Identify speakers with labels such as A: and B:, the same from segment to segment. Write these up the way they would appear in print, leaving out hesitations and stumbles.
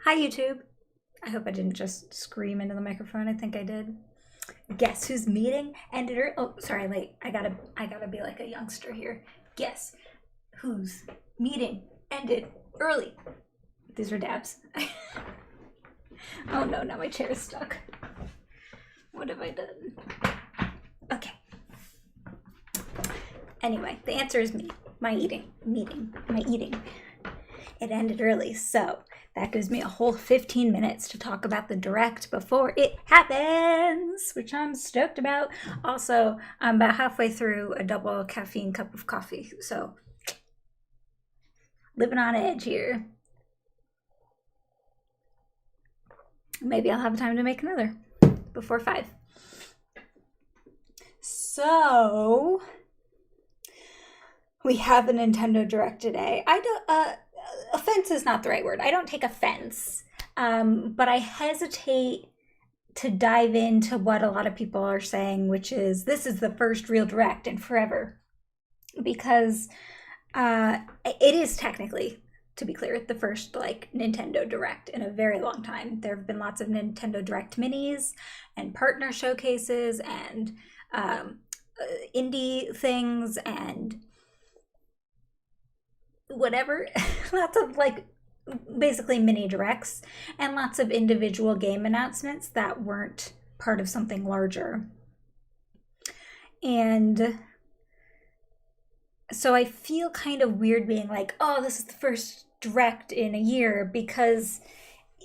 A: Hi YouTube. I hope I didn't just scream into the microphone. I think I did. Guess whose meeting ended early? Oh, sorry, late. I gotta be like a youngster here. Guess whose meeting ended early? These are dabs. Oh no, now my chair is stuck. What have I done? Okay. Anyway, the answer is me. My eating. It ended early, so that gives me a whole 15 minutes to talk about the direct before it happens, which I'm stoked about. Also, I'm about halfway through a double caffeine cup of coffee, so living on edge here. Maybe I'll have time to make another before 5. So, we have a Nintendo Direct today. Offense is not the right word. I don't take offense, but I hesitate to dive into what a lot of people are saying, which is this is the first real Direct in forever, because it is technically, to be clear, the first Nintendo Direct in a very long time. There have been lots of Nintendo Direct minis and partner showcases and indie things and whatever. Lots of basically mini directs and lots of individual game announcements that weren't part of something larger. And so I feel kind of weird being like, oh, this is the first Direct in a year, because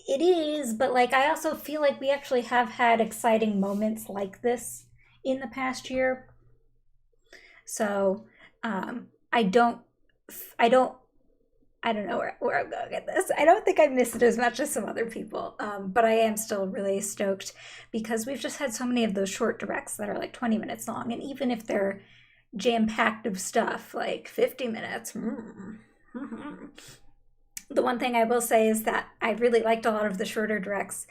A: it is, but I also feel like we actually have had exciting moments like this in the past year. So I don't know where I'm going at this. I don't think I missed it as much as some other people, but I am still really stoked because we've just had so many of those short directs that are 20 minutes long, and even if they're jam-packed of stuff, 50 minutes. The one thing I will say is that I really liked a lot of the shorter directs,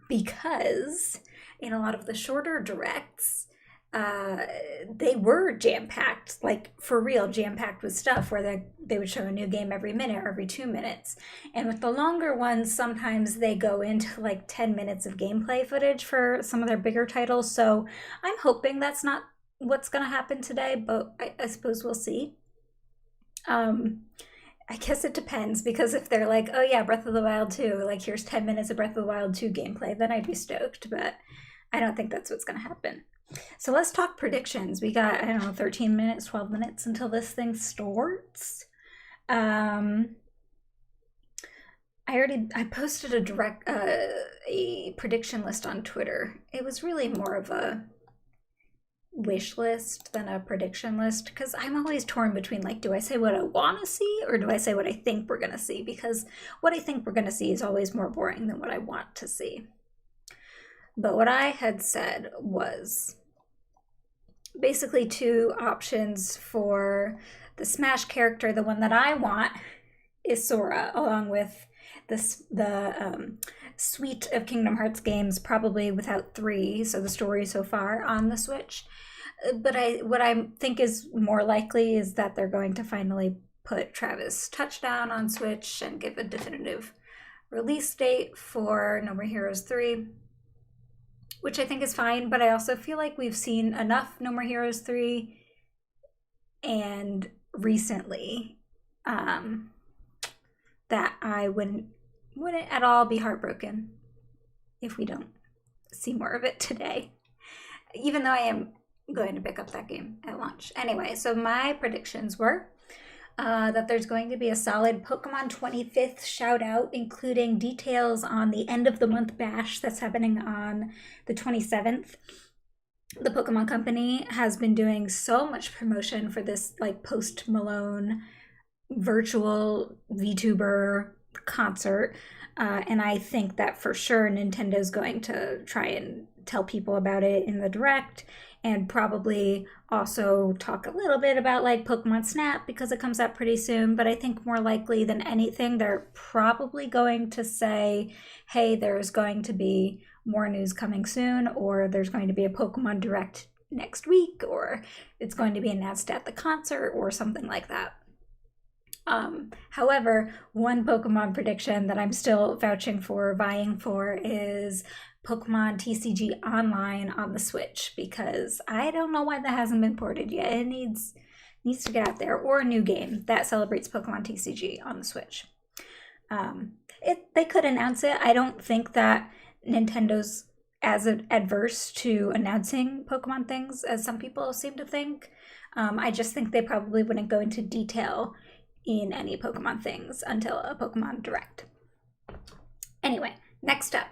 A: because in a lot of the shorter directs, they were jam-packed, for real jam-packed with stuff, where they would show a new game every minute or every 2 minutes. And with the longer ones, sometimes they go into 10 minutes of gameplay footage for some of their bigger titles. So I'm hoping that's not what's going to happen today, but I suppose we'll see. I guess it depends, because if they're oh yeah, Breath of the Wild 2, here's 10 minutes of Breath of the Wild 2 gameplay, then I'd be stoked, but I don't think that's what's going to happen. So let's talk predictions. We got, 13 minutes, 12 minutes until this thing starts. I posted a prediction list on Twitter. It was really more of a wish list than a prediction list, because I'm always torn between do I say what I want to see, or do I say what I think we're going to see? Because what I think we're going to see is always more boring than what I want to see. But what I had said was basically 2 options for the Smash character. The one that I want is Sora, along with the suite of Kingdom Hearts games, probably without 3, so the story so far on the Switch. But what I think is more likely is that they're going to finally put Travis Touchdown on Switch and give a definitive release date for No More Heroes 3. Which I think is fine, but I also feel like we've seen enough No More Heroes 3 and recently that I wouldn't at all be heartbroken if we don't see more of it today, even though I am going to pick up that game at launch. Anyway, so my predictions were that there's going to be a solid Pokemon 25th shout out, including details on the end of the month bash that's happening on the 27th. The Pokemon Company has been doing so much promotion for this Post Malone virtual VTuber concert, and I think that for sure Nintendo's going to try and tell people about it in the Direct, and probably also talk a little bit about Pokemon Snap, because it comes out pretty soon. But I think more likely than anything, they're probably going to say, hey, there's going to be more news coming soon, or there's going to be a Pokemon Direct next week, or it's going to be announced at the concert, or something like that. However, one Pokemon prediction that I'm still vouching for, vying for, is Pokemon TCG Online on the Switch, because I don't know why that hasn't been ported yet. It needs to get out there, or a new game that celebrates Pokemon TCG on the Switch. They could announce it. I don't think that Nintendo's as adverse to announcing Pokemon things as some people seem to think. I just think they probably wouldn't go into detail in any Pokemon things until a Pokemon Direct. Anyway, next up,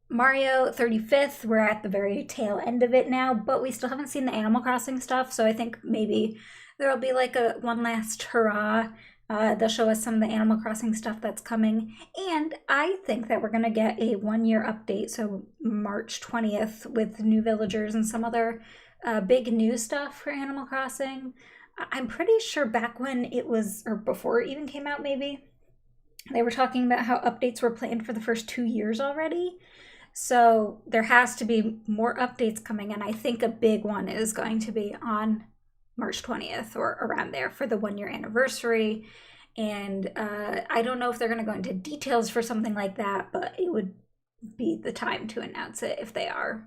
A: Mario 35th. We're at the very tail end of it now, but we still haven't seen the Animal Crossing stuff, so I think maybe there'll be like a one last hurrah. They'll show us some of the Animal Crossing stuff that's coming, and I think that we're going to get a 1-year update, so March 20th, with new villagers and some other big new stuff for Animal Crossing. I'm pretty sure back when it was, or before it even came out maybe, they were talking about how updates were planned for the first 2 years already. So there has to be more updates coming, and I think a big one is going to be on March 20th or around there for the 1-year anniversary. And I don't know if they're going to go into details for something like that, but it would be the time to announce it if they are.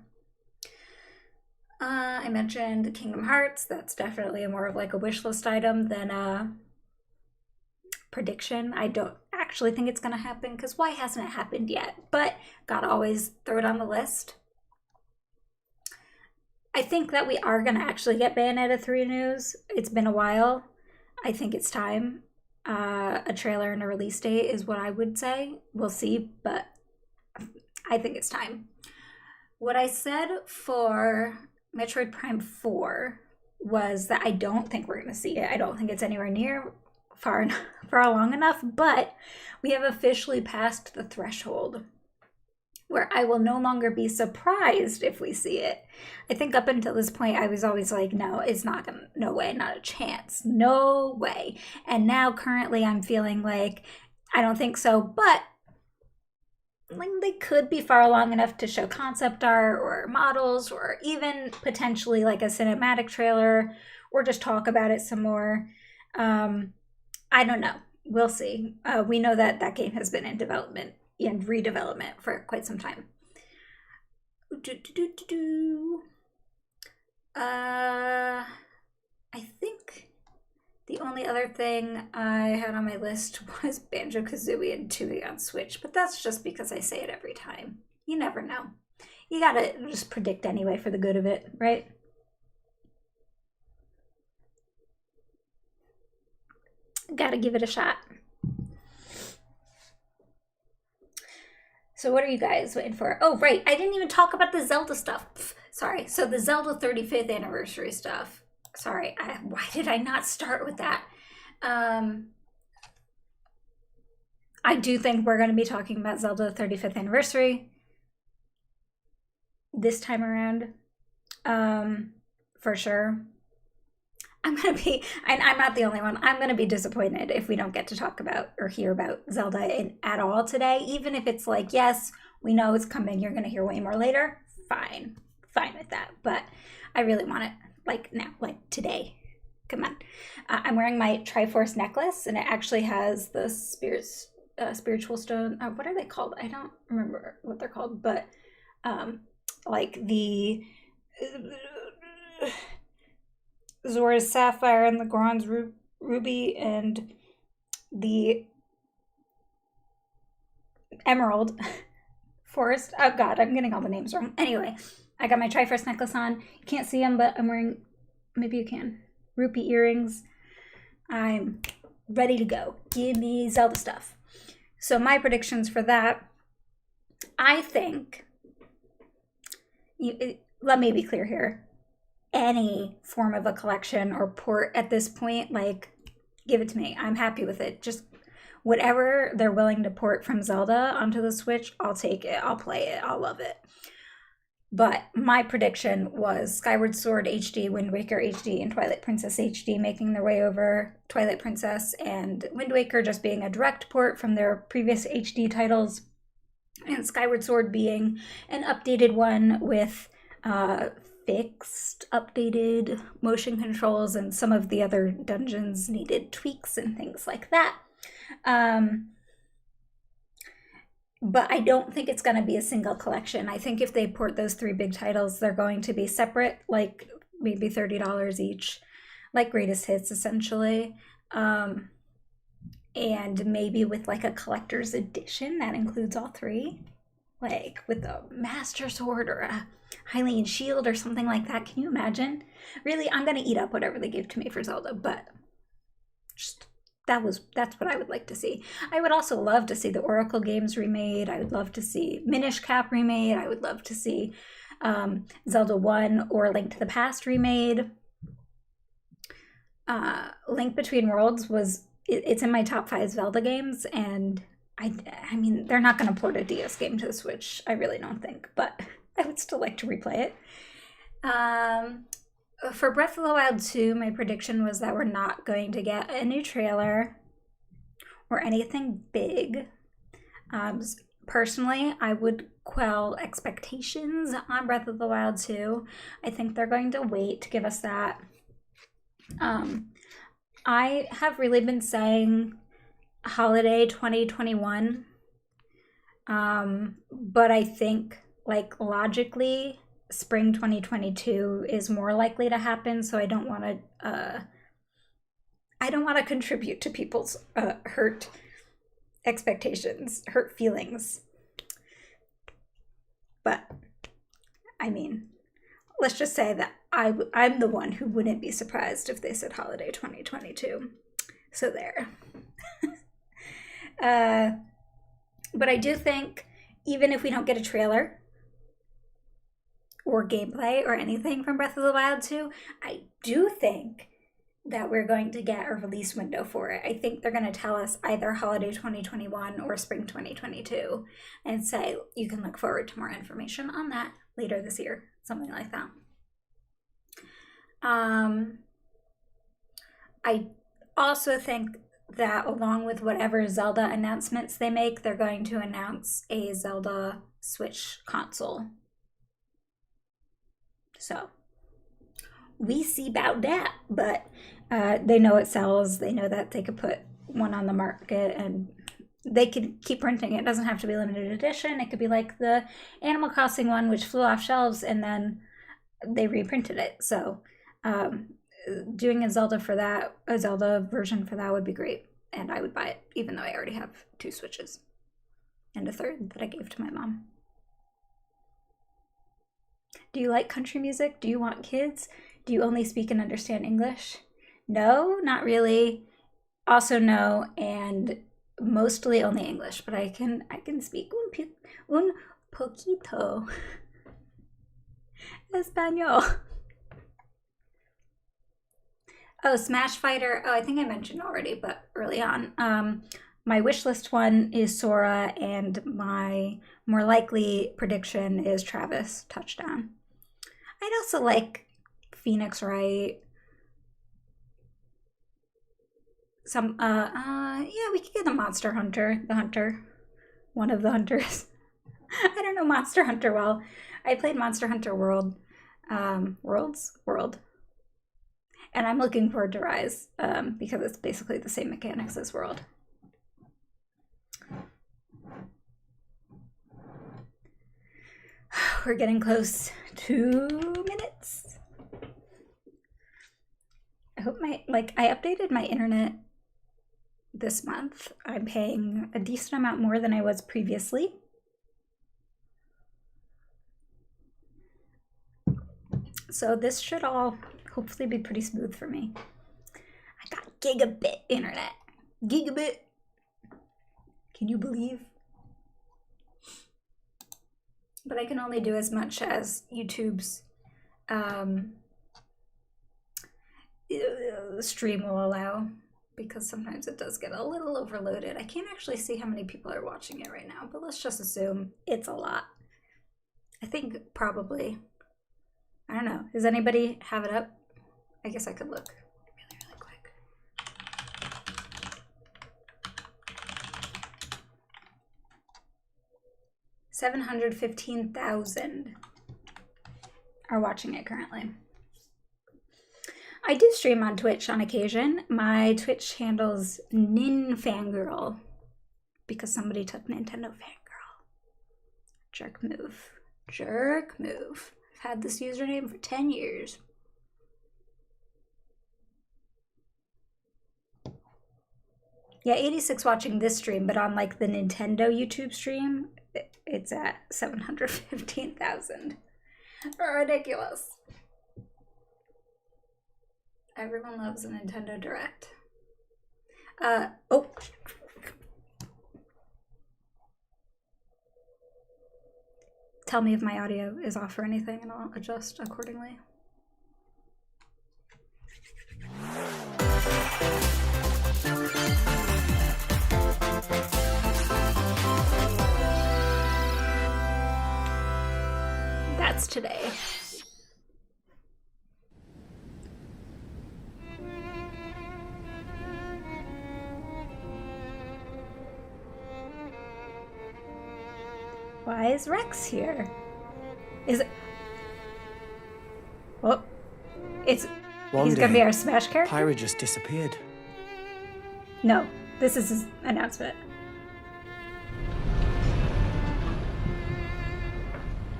A: I mentioned Kingdom Hearts. That's definitely more of like a wish list item than a prediction. I don't actually think it's going to happen, because why hasn't it happened yet? But gotta always throw it on the list. I think that we are going to actually get Bayonetta 3 news. It's been a while. I think it's time. A trailer and a release date is what I would say. We'll see, but I think it's time. What I said for Metroid Prime 4 was that I don't think we're going to see it. I don't think it's anywhere near far long enough, but we have officially passed the threshold where I will no longer be surprised if we see it. I think up until this point, I was always like, no, it's not gonna, no way, not a chance, no way. And now currently I'm feeling like, I don't think so, but like they could be far along enough to show concept art or models, or even potentially like a cinematic trailer, or just talk about it some more. I don't know. We'll see. We know that that game has been in development and redevelopment for quite some time. I think the only other thing I had on my list was Banjo-Kazooie and Tooie on Switch, but that's just because I say it every time. You never know. You gotta just predict anyway for the good of it, right? Gotta give it a shot. So what are you guys waiting for? Oh, right. I didn't even talk about the Zelda stuff. Sorry. So the Zelda 35th anniversary stuff. Sorry. Why did I not start with that? I do think we're going to be talking about Zelda 35th anniversary this time around. For sure. I'm not the only one. I'm going to be disappointed if we don't get to talk about or hear about Zelda at all today. Even if it's like, yes, we know it's coming, you're going to hear way more later. Fine with that. But I really want it like now, like today. Come on. I'm wearing my Triforce necklace, and it actually has the spiritual stone. What are they called? I don't remember what they're called, but like the Zora's Sapphire and the Goron's Ruby and the Emerald Forest. Oh god, I'm getting all the names wrong. Anyway, I got my Triforce necklace on. You can't see them, but I'm wearing, maybe you can, rupee earrings. I'm ready to go. Give me Zelda stuff. So my predictions for that, I think, let me be clear here. Any form of a collection or port at this point, like, give it to me. I'm happy with it. Just whatever they're willing to port from Zelda onto the Switch, I'll take it. I'll play it. I'll love it. But my prediction was Skyward Sword HD, Wind Waker HD, and Twilight Princess HD making their way over. Twilight Princess and Wind Waker just being a direct port from their previous HD titles, and Skyward Sword being an updated one with fixed, updated motion controls, and some of the other dungeons needed tweaks and things like that. But I don't think it's going to be a single collection. I think if they port those 3 big titles, they're going to be separate, like maybe $30 each, like greatest hits essentially. And maybe with like a collector's edition that includes all 3, like with a Master Sword or a Hylian Shield or something like that. Can you imagine? Really, I'm gonna eat up whatever they give to me for Zelda, but just that's what I would like to see. I would also love to see the Oracle games remade. I would love to see Minish Cap remade. I would love to see Zelda 1 or Link to the Past remade. Link Between Worlds it's in my top 5 Zelda games, and I mean, they're not going to port a DS game to the Switch, I really don't think, but I would still like to replay it. For Breath of the Wild 2, my prediction was that we're not going to get a new trailer or anything big. Personally, I would quell expectations on Breath of the Wild 2. I think they're going to wait to give us that. I have really been saying holiday 2021, but I think, like, logically, spring 2022 is more likely to happen, so I don't want to contribute to people's hurt expectations, hurt feelings. But I mean, let's just say that I'm the one who wouldn't be surprised if they said holiday 2022. So there. But I do think, even if we don't get a trailer or gameplay or anything from Breath of the Wild 2, I do think that we're going to get a release window for it. I think they're going to tell us either holiday 2021 or spring 2022 and say you can look forward to more information on that later this year, something like that. I also think that along with whatever Zelda announcements they make, they're going to announce a Zelda Switch console. So we see about that, but they know it sells. They know that they could put one on the market and they could keep printing it. It doesn't have to be limited edition. It could be like the Animal Crossing one, which flew off shelves and then they reprinted it. So doing a Zelda version for that would be great. And I would buy it, even though I already have 2 Switches and a 3rd that I gave to my mom. Do you like country music? Do you want kids? Do you only speak and understand English? No, not really. Also no, and mostly only English, but I can speak un poquito español. Oh, Smash Fighter. Oh, I think I mentioned already, but early on. My wish list one is Sora, and my more likely prediction is Travis touchdown. I'd also like Phoenix Wright. Yeah, we could get the Monster Hunter, one of the hunters. I don't know Monster Hunter well. I played Monster Hunter World, and I'm looking forward to Rise because it's basically the same mechanics as World. We're getting close. 2 minutes. I hope I updated my internet this month. I'm paying a decent amount more than I was previously. So this should all hopefully be pretty smooth for me. I got gigabit internet. Gigabit. Can you believe? But I can only do as much as YouTube's stream will allow, because sometimes it does get a little overloaded. I can't actually see how many people are watching it right now, but let's just assume it's a lot. I think probably, I don't know. Does anybody have it up? I guess I could look really quick. $715,000. are watching it currently. I do stream on Twitch on occasion. My Twitch handle's NintendoFanGirl because somebody took NintendoFanGirl. Jerk move. Jerk move. I've had this username for 10 years. Yeah, 86 watching this stream, but on like the Nintendo YouTube stream, it's at 715,000. Ridiculous. Everyone loves a Nintendo Direct. Oh. Tell me if my audio is off or anything and I'll adjust accordingly. That's today. Why is Rex here? Is it? Oh, he's gonna be our Smash character?
B: Pyra just disappeared.
A: No, this is his announcement.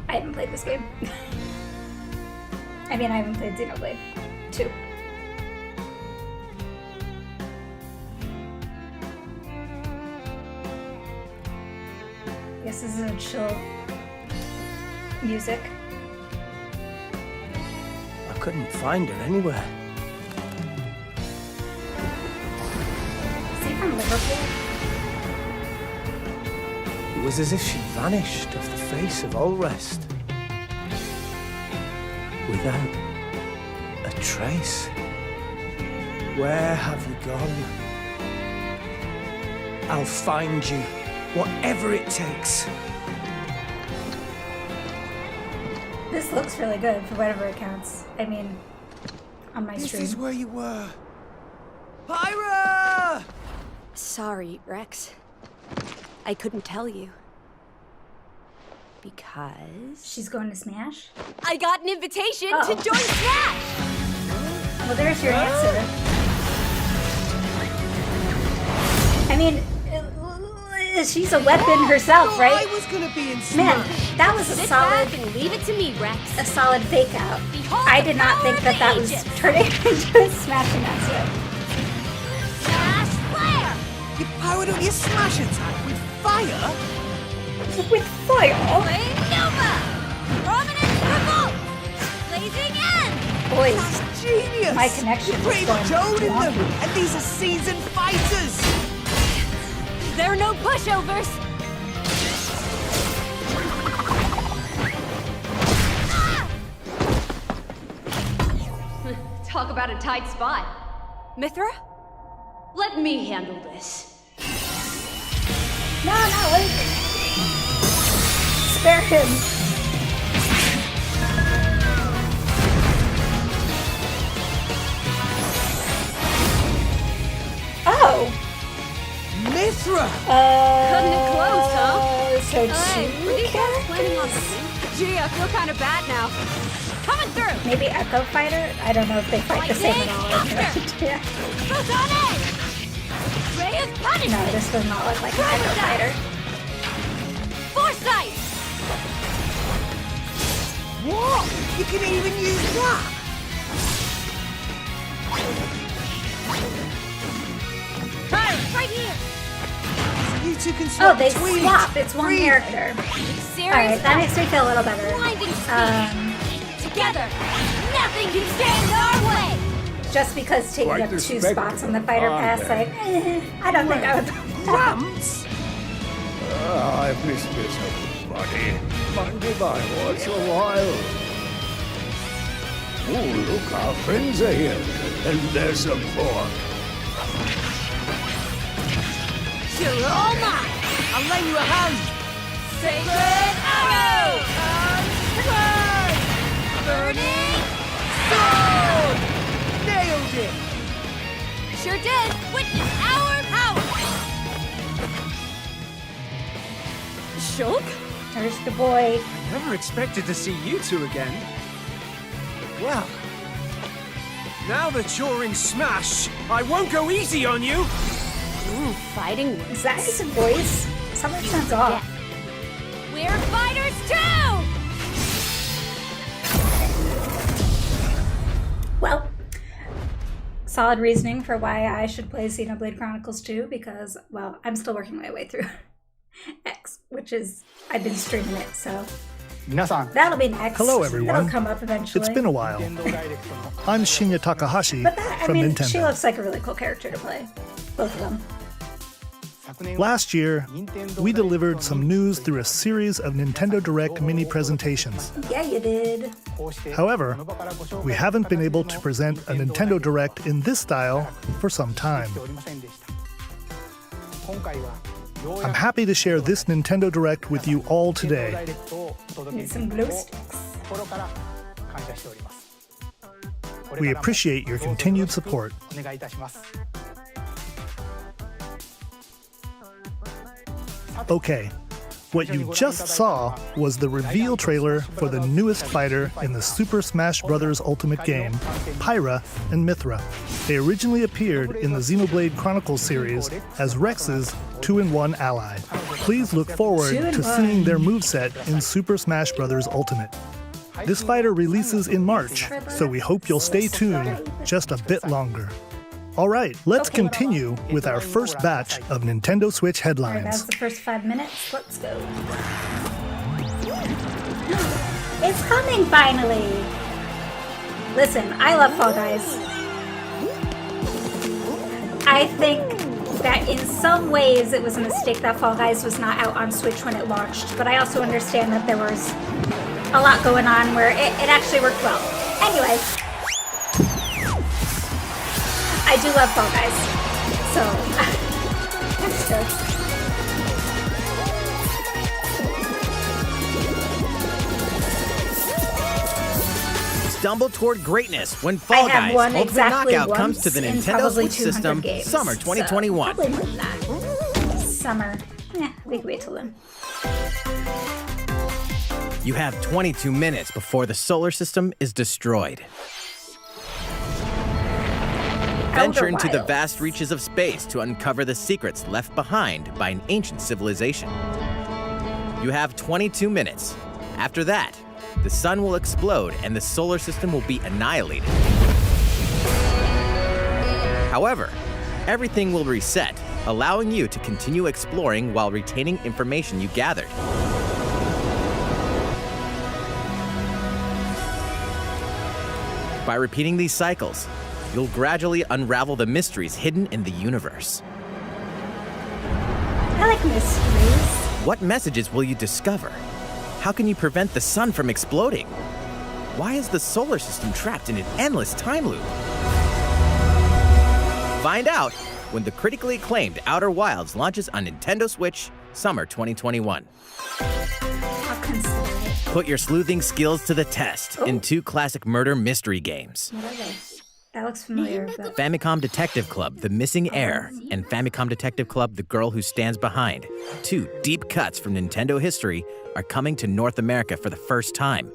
A: I haven't played this game. I mean, I haven't played Xenoblade 2. This is a chill music.
B: I couldn't find her anywhere.
A: Is he from Liverpool?
B: It was as if she vanished off the face of all rest. Without a trace. Where have you gone? I'll find you, whatever it takes.
A: This looks really good for whatever it counts. I mean, on my stream.
B: This is where you were. Pyra!
C: Sorry, Rex. I couldn't tell you. Because...
A: She's going to Smash?
C: I got an invitation to join Smash!
A: Well, there's your answer. I mean, she's a weapon herself, right?
B: I was gonna be in Smash.
A: Man, that was a
C: Sit
A: solid...
C: back and leave it to me, Rex.
A: A solid fake out.
C: Behold
A: I did not think
C: the
A: that was
C: ages.
A: turning into a Smash announcement.
C: Smash Flare!
B: You powered up your Smash attack with fire?
A: With fire?
C: Flame Nova! Prominence Revolt! Blazing End!
A: Boys,
B: That's genius!
A: my connection
B: You're
A: is
B: pretty
A: going
B: much owning them,
A: wonky.
B: and these are seasoned fighters!
C: There are no pushovers!
D: Talk about a tight spot.
C: Mithra?
D: Let me handle this.
A: No, wait. Spare him. Oh.
B: Mithra!
D: Cutting it close, huh?
A: So
D: Were
A: two
D: these guys planning on
A: characters?
D: something? Gee, I feel kind of bad now. Coming through!
A: Maybe Echo Fighter? I don't know if they fight the same at all. Yeah.
C: Both on edge! Ray of punishment!
A: No, this does not look like an Echo Fighter.
C: Foresight!
B: What? You can even use that?
C: Right here!
B: You two can
A: Oh,
B: swap
A: they
B: between
A: swap. It's one
B: Free.
A: character.
C: Serious
A: Alright, that makes me feel a little better.
C: blinding speed! Together, nothing can stand in our way!
A: Just because taking
E: Quite
A: up
E: the
A: 2
E: spectacle,
A: spots on the fighter
E: aren't
A: pass,
E: they?
A: like, I don't think I would.
B: Gramps?
E: I've missed this, buddy. Mind if I watch a while? Oh, look, our friends are here. And there's some pork.
C: You're all mine!
B: I'll lend you a hand.
C: Sacred arrow! Unsprung! Burning sword!
B: Nailed it!
C: Sure did! Witness our power! Shulk?
A: There's the boy.
F: Never expected to see you two again.
B: Well, now that you're in Smash, I won't go easy on you!
D: Fighting works.
A: Is that his voice? Something sounds off.
C: We're fighters too!
A: Well, solid reasoning for why I should play Xenoblade Chronicles 2 because, well, I'm still working my way through X, which is, I've been streaming it, so that'll be next.
F: Hello, everyone.
A: It'll come up eventually.
F: It's been a while. I'm Shinya Takahashi
A: But that,
F: from Nintendo.
A: she looks like a really cool character to play. Both of them.
F: Last year, we delivered some news through a series of Nintendo Direct mini presentations.
A: Yeah, you did.
F: However, we haven't been able to present a Nintendo Direct in this style for some time. I'm happy to share this Nintendo Direct with you all today.
A: Need some glue sticks.
F: We appreciate your continued support. Okay, what you just saw was the reveal trailer for the newest fighter in the Super Smash Bros. Ultimate game, Pyra and Mythra. They originally appeared in the Xenoblade Chronicles series as Rex's 2-in-1 ally. Please look forward to seeing their moveset in Super Smash Bros. Ultimate. This fighter releases in March, so we hope you'll stay tuned just a bit longer. All right, let's continue with our first batch of Nintendo Switch
A: All right, that's
F: headlines.
A: the first 5 minutes. Let's go. It's coming finally. Listen, I love Fall Guys. I think that in some ways it was a mistake that Fall Guys was not out on Switch when it launched, but I also understand that there was a lot going on where it actually worked well. Anyways, I do love Fall Guys, so that's good.
G: Stumble toward greatness when Fall
A: I have
G: Guys
A: won
G: Ultimate
A: exactly
G: Knockout comes to the
A: once in
G: Nintendo
A: probably
G: Switch
A: 200
G: system
A: games,
G: summer 2021.
A: So probably more than that. Summer. We can wait till then.
G: You have 22 minutes before the solar system is destroyed. Venture into the
A: Wilds.
G: vast reaches of space to uncover the secrets left behind by an ancient civilization. You have 22 minutes. After that, the sun will explode and the solar system will be annihilated. However, everything will reset, allowing you to continue exploring while retaining information you gathered. By repeating these cycles, you'll gradually unravel the mysteries hidden in the universe.
A: I like mysteries.
G: What messages will you discover? How can you prevent the sun from exploding? Why is the solar system trapped in an endless time loop? Find out when the critically acclaimed Outer Wilds launches on Nintendo Switch summer 2021.
A: I'll consider it.
G: Put your sleuthing skills to the test in two classic murder mystery games.
A: What are they? That looks familiar. But...
G: Famicom Detective Club, The Missing Heir, and Famicom Detective Club, The Girl Who Stands Behind. Two deep cuts from Nintendo history are coming to North America for the first time.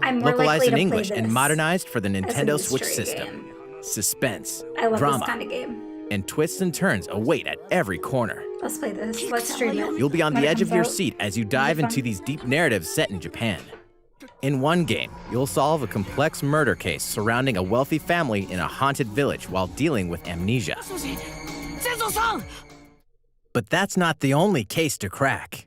A: I'm more
G: Localized
A: likely
G: in
A: to
G: English
A: play
G: and
A: this
G: modernized for the
A: as a
G: Nintendo Switch
A: mystery
G: system.
A: game.
G: Suspense,
A: I love
G: drama,
A: this kind of game.
G: and twists and turns await at every corner.
A: Let's play this. Let's stream it.
G: You'll be on
A: When
G: the
A: it
G: edge of
A: comes
G: your
A: out.
G: seat as you dive
A: fun.
G: into these deep narratives set in Japan. In one game, you'll solve a complex murder case surrounding a wealthy family in a haunted village while dealing with amnesia. But that's not the only case to crack.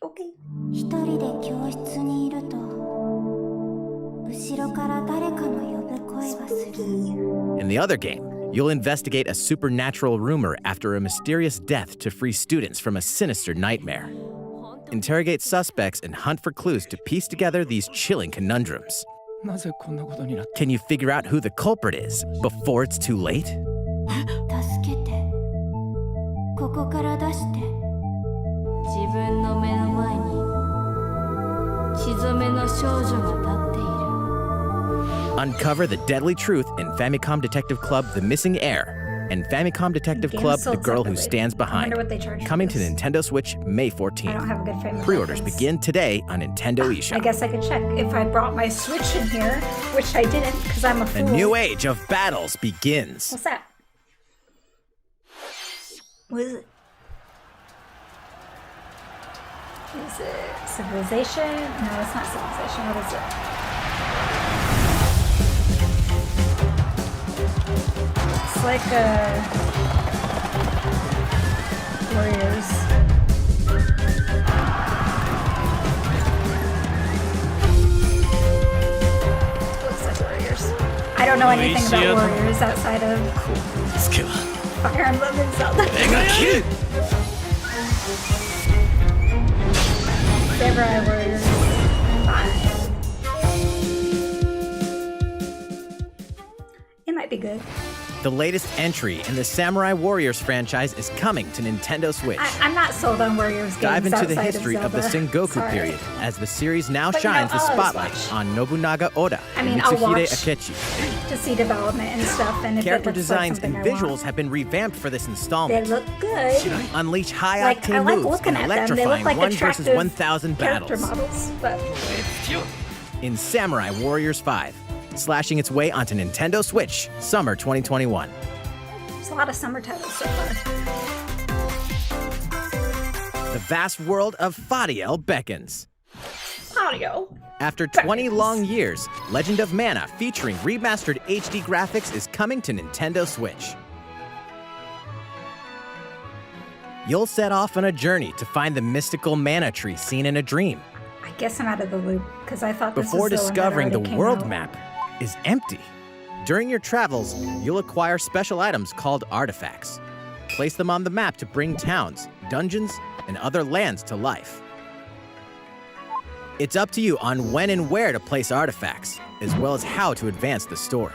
A: Okay.
H: 一人で教室にいると後ろから誰かの呼ぶ声がする
G: In the other game, you'll investigate a supernatural rumor after a mysterious death to free students from a sinister nightmare. Interrogate suspects and hunt for clues to piece together these chilling conundrums. Can you figure out who the culprit is before it's too late?
H: 助けてここから出して自分の目の前に血染めの少女が立っている
G: Uncover the deadly truth in Famicom Detective Club The Missing Heir, and Famicom Detective
A: Games
G: Club, The
A: sold
G: Girl Who
A: separately.
G: Stands
A: I
G: Behind.
A: wonder what they charge for
G: Coming to
A: this.
G: Nintendo Switch May
A: I don't
G: 14th.
A: have a good frame of
G: Pre-orders
A: reference.
G: begin today on Nintendo eShop.
A: I guess I could check if I brought my Switch in here, which I didn't because I'm a
G: A
A: fool.
G: new age of battles begins.
A: What's that? What is it? Is it Civilization? No, it's not Civilization. What is it? It's like a Warriors. Looks like Warriors. I don't know anything about Warriors outside of Fire Emblem and Zelda. Samurai Warriors 5. It might be good.
G: The latest entry in the Samurai Warriors franchise is coming to Nintendo Switch.
A: I'm not sold on Warriors games
G: Dive into the
A: outside
G: history of the
A: Zelda.
G: Sengoku
A: Sorry.
G: period as the series now
A: But, you know,
G: shines the
A: I'll always
G: spotlight
A: watch.
G: on Nobunaga Oda
A: I
G: and
A: mean, I'll
G: Mitsuhide
A: watch.
G: Akechi.
A: To see development and stuff, and if
G: Character
A: it looks like
G: designs and
A: something I
G: visuals
A: want,
G: have been revamped for this
A: they
G: installment.
A: look good.
G: Unleash high
A: Like, I
G: octane
A: like
G: moves
A: looking
G: and
A: at them. They look
G: electrifying
A: like
G: 1 versus
A: attractive
G: 1,000
A: character
G: battles.
A: models, but
G: In Samurai Warriors 5, slashing its way onto Nintendo Switch, summer 2021.
A: there's a lot of summer titles so far.
G: The vast world of Fadiel beckons.
A: Audio.
G: After 20 long years, Legend of Mana featuring remastered HD graphics is coming to Nintendo Switch. You'll set off on a journey to find the mystical mana tree seen in a dream.
A: I guess I'm out of the loop because I thought this
G: Before
A: was the one that
G: discovering the
A: already came
G: world
A: out.
G: map is empty. During your travels, you'll acquire special items called artifacts. Place them on the map to bring towns, dungeons, and other lands to life. It's up to you on when and where to place artifacts, as well as how to advance the story.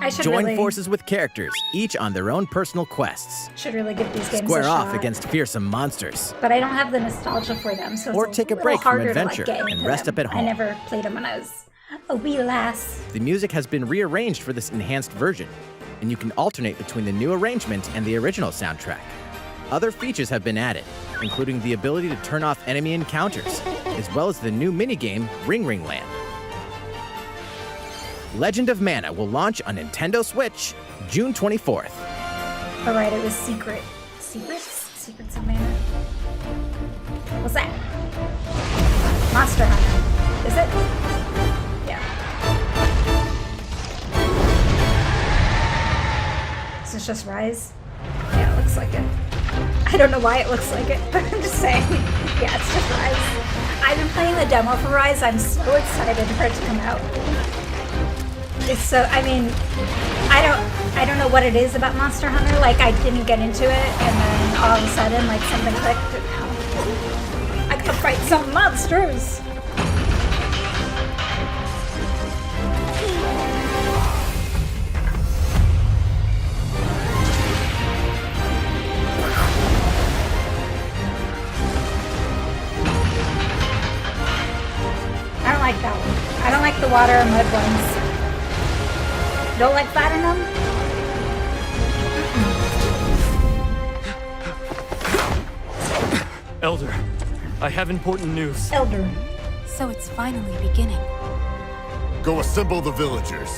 A: I should
G: Join
A: really,
G: forces with characters, each on their own personal quests.
A: should really give these games
G: Square
A: a
G: off
A: shot.
G: against fearsome monsters.
A: But I don't have the nostalgia for them, so
G: Or
A: it's
G: take a
A: little
G: break from
A: harder
G: adventure
A: to, like, get
G: and
A: into
G: rest
A: them.
G: up at home.
A: I never played them when I was a wee lass.
G: The music has been rearranged for this enhanced version, and you can alternate between the new arrangement and the original soundtrack. Other features have been added, including the ability to turn off enemy encounters, as well as the new minigame Ring Ring Land. Legend of Mana will launch on Nintendo Switch June 24th.
A: Oh, right, it was Secret. Secrets of Mana. What's that? Monster Hunter. Is it? Yeah. Is this just Rise? Yeah, it looks like it. I don't know why it looks like it, but I'm just saying. Yeah, it's just Rise. I've been playing the demo for Rise. I'm so excited for it to come out. It's so, I mean, I don't know what it is about Monster Hunter. Like, I didn't get into it, and then all of a sudden, like, something clicked, and now I gotta fight some monsters. I don't like that one. I don't like the water and mud ones. Don't like fighting them?
B: Elder, I have important news.
A: Elder.
D: So it's finally beginning.
E: Go assemble the villagers.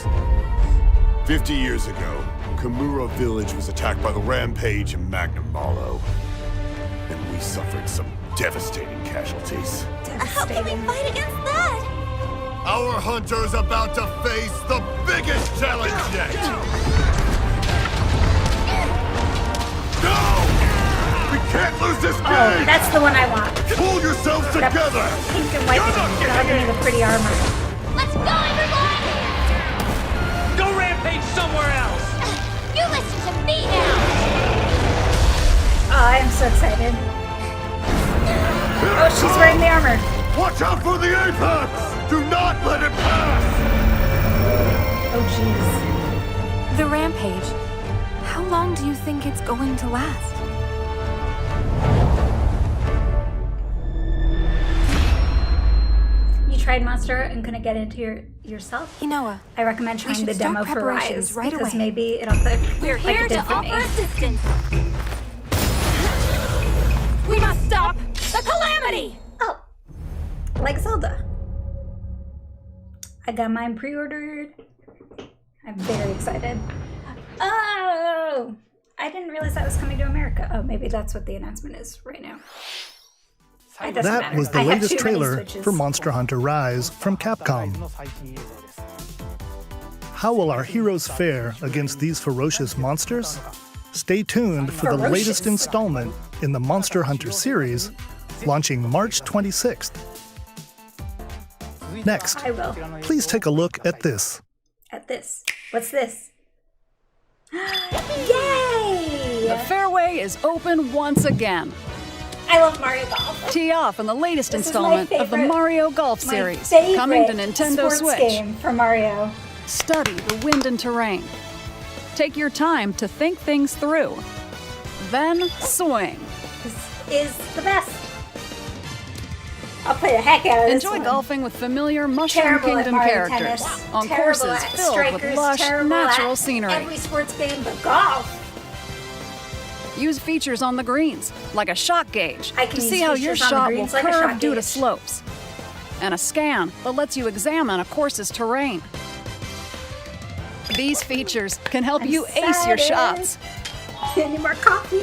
E: 50 years ago, Kamura village was attacked by the Rampage and Magnum Malo. And we suffered some devastating casualties.
C: How can we fight against that?
E: Our hunter's about to face the biggest challenge yet! No! We can't lose this game!
A: Oh, that's the one I want.
E: Pull yourselves
A: That
E: together!
A: pink and white dog with the pretty armor.
C: Let's go, everyone!
B: Go rampage somewhere else!
C: You listen to me now!
A: Oh, I am so excited. Oh, she's wearing the armor.
E: Watch out for the apex! Do not let it pass!
A: Oh, jeez.
D: The rampage. How long do you think it's going to last?
A: tried Monster and couldn't get into yourself,
D: Inoa,
A: I recommend trying
D: should
A: the
D: start
A: demo for
D: preparations
A: Rise
D: right
A: because
D: away.
A: maybe it'll click
C: We're
A: like
C: here
A: it
C: to
A: did for me.
C: offer assistance.
D: we must stop the calamity!
A: Oh, like Zelda. I got mine pre-ordered. I'm very excited. Oh, I didn't realize that was coming to America. Oh, maybe that's what the announcement is right now. It doesn't
F: That
A: matter.
F: was the
A: I have
F: latest
A: too many
F: trailer
A: Switches.
F: for Monster Hunter Rise from Capcom. How will our heroes fare against these ferocious monsters? Stay tuned for the latest
A: Ferocious.
F: installment in the Monster Hunter series, launching March 26th. Next,
A: I will.
F: please take a look at this.
A: At this. What's this? Yay!
I: The fairway is open once again.
A: I love Mario Golf.
I: Tee off in the latest
A: This is my
I: installment of the
A: favorite-
I: Mario Golf
A: My
I: series,
A: favorite
I: coming to Nintendo
A: sports
I: Switch.
A: game for Mario.
I: Study the wind and terrain. Take your time to think things through. Then swing.
A: This is the best. I'll play the heck out of this
I: Enjoy
A: one.
I: golfing with familiar Mushroom
A: Terrible at
I: Kingdom
A: Mario
I: characters
A: Tennis.
I: on
A: Terrible
I: courses
A: at
I: filled with
A: Strikers.
I: lush,
A: Terrible
I: natural
A: at
I: scenery.
A: Every sports game but golf.
I: Use features on the greens, like a shot gauge,
A: I can
I: to
A: use
I: see how your
A: features on the
I: shot will
A: greens like a
I: curve
A: shot
I: due to
A: gauge.
I: slopes. And a scan that lets you examine a course's terrain. These features can help
A: I'm
I: you ace your
A: excited.
I: shots.
A: Any more coffee?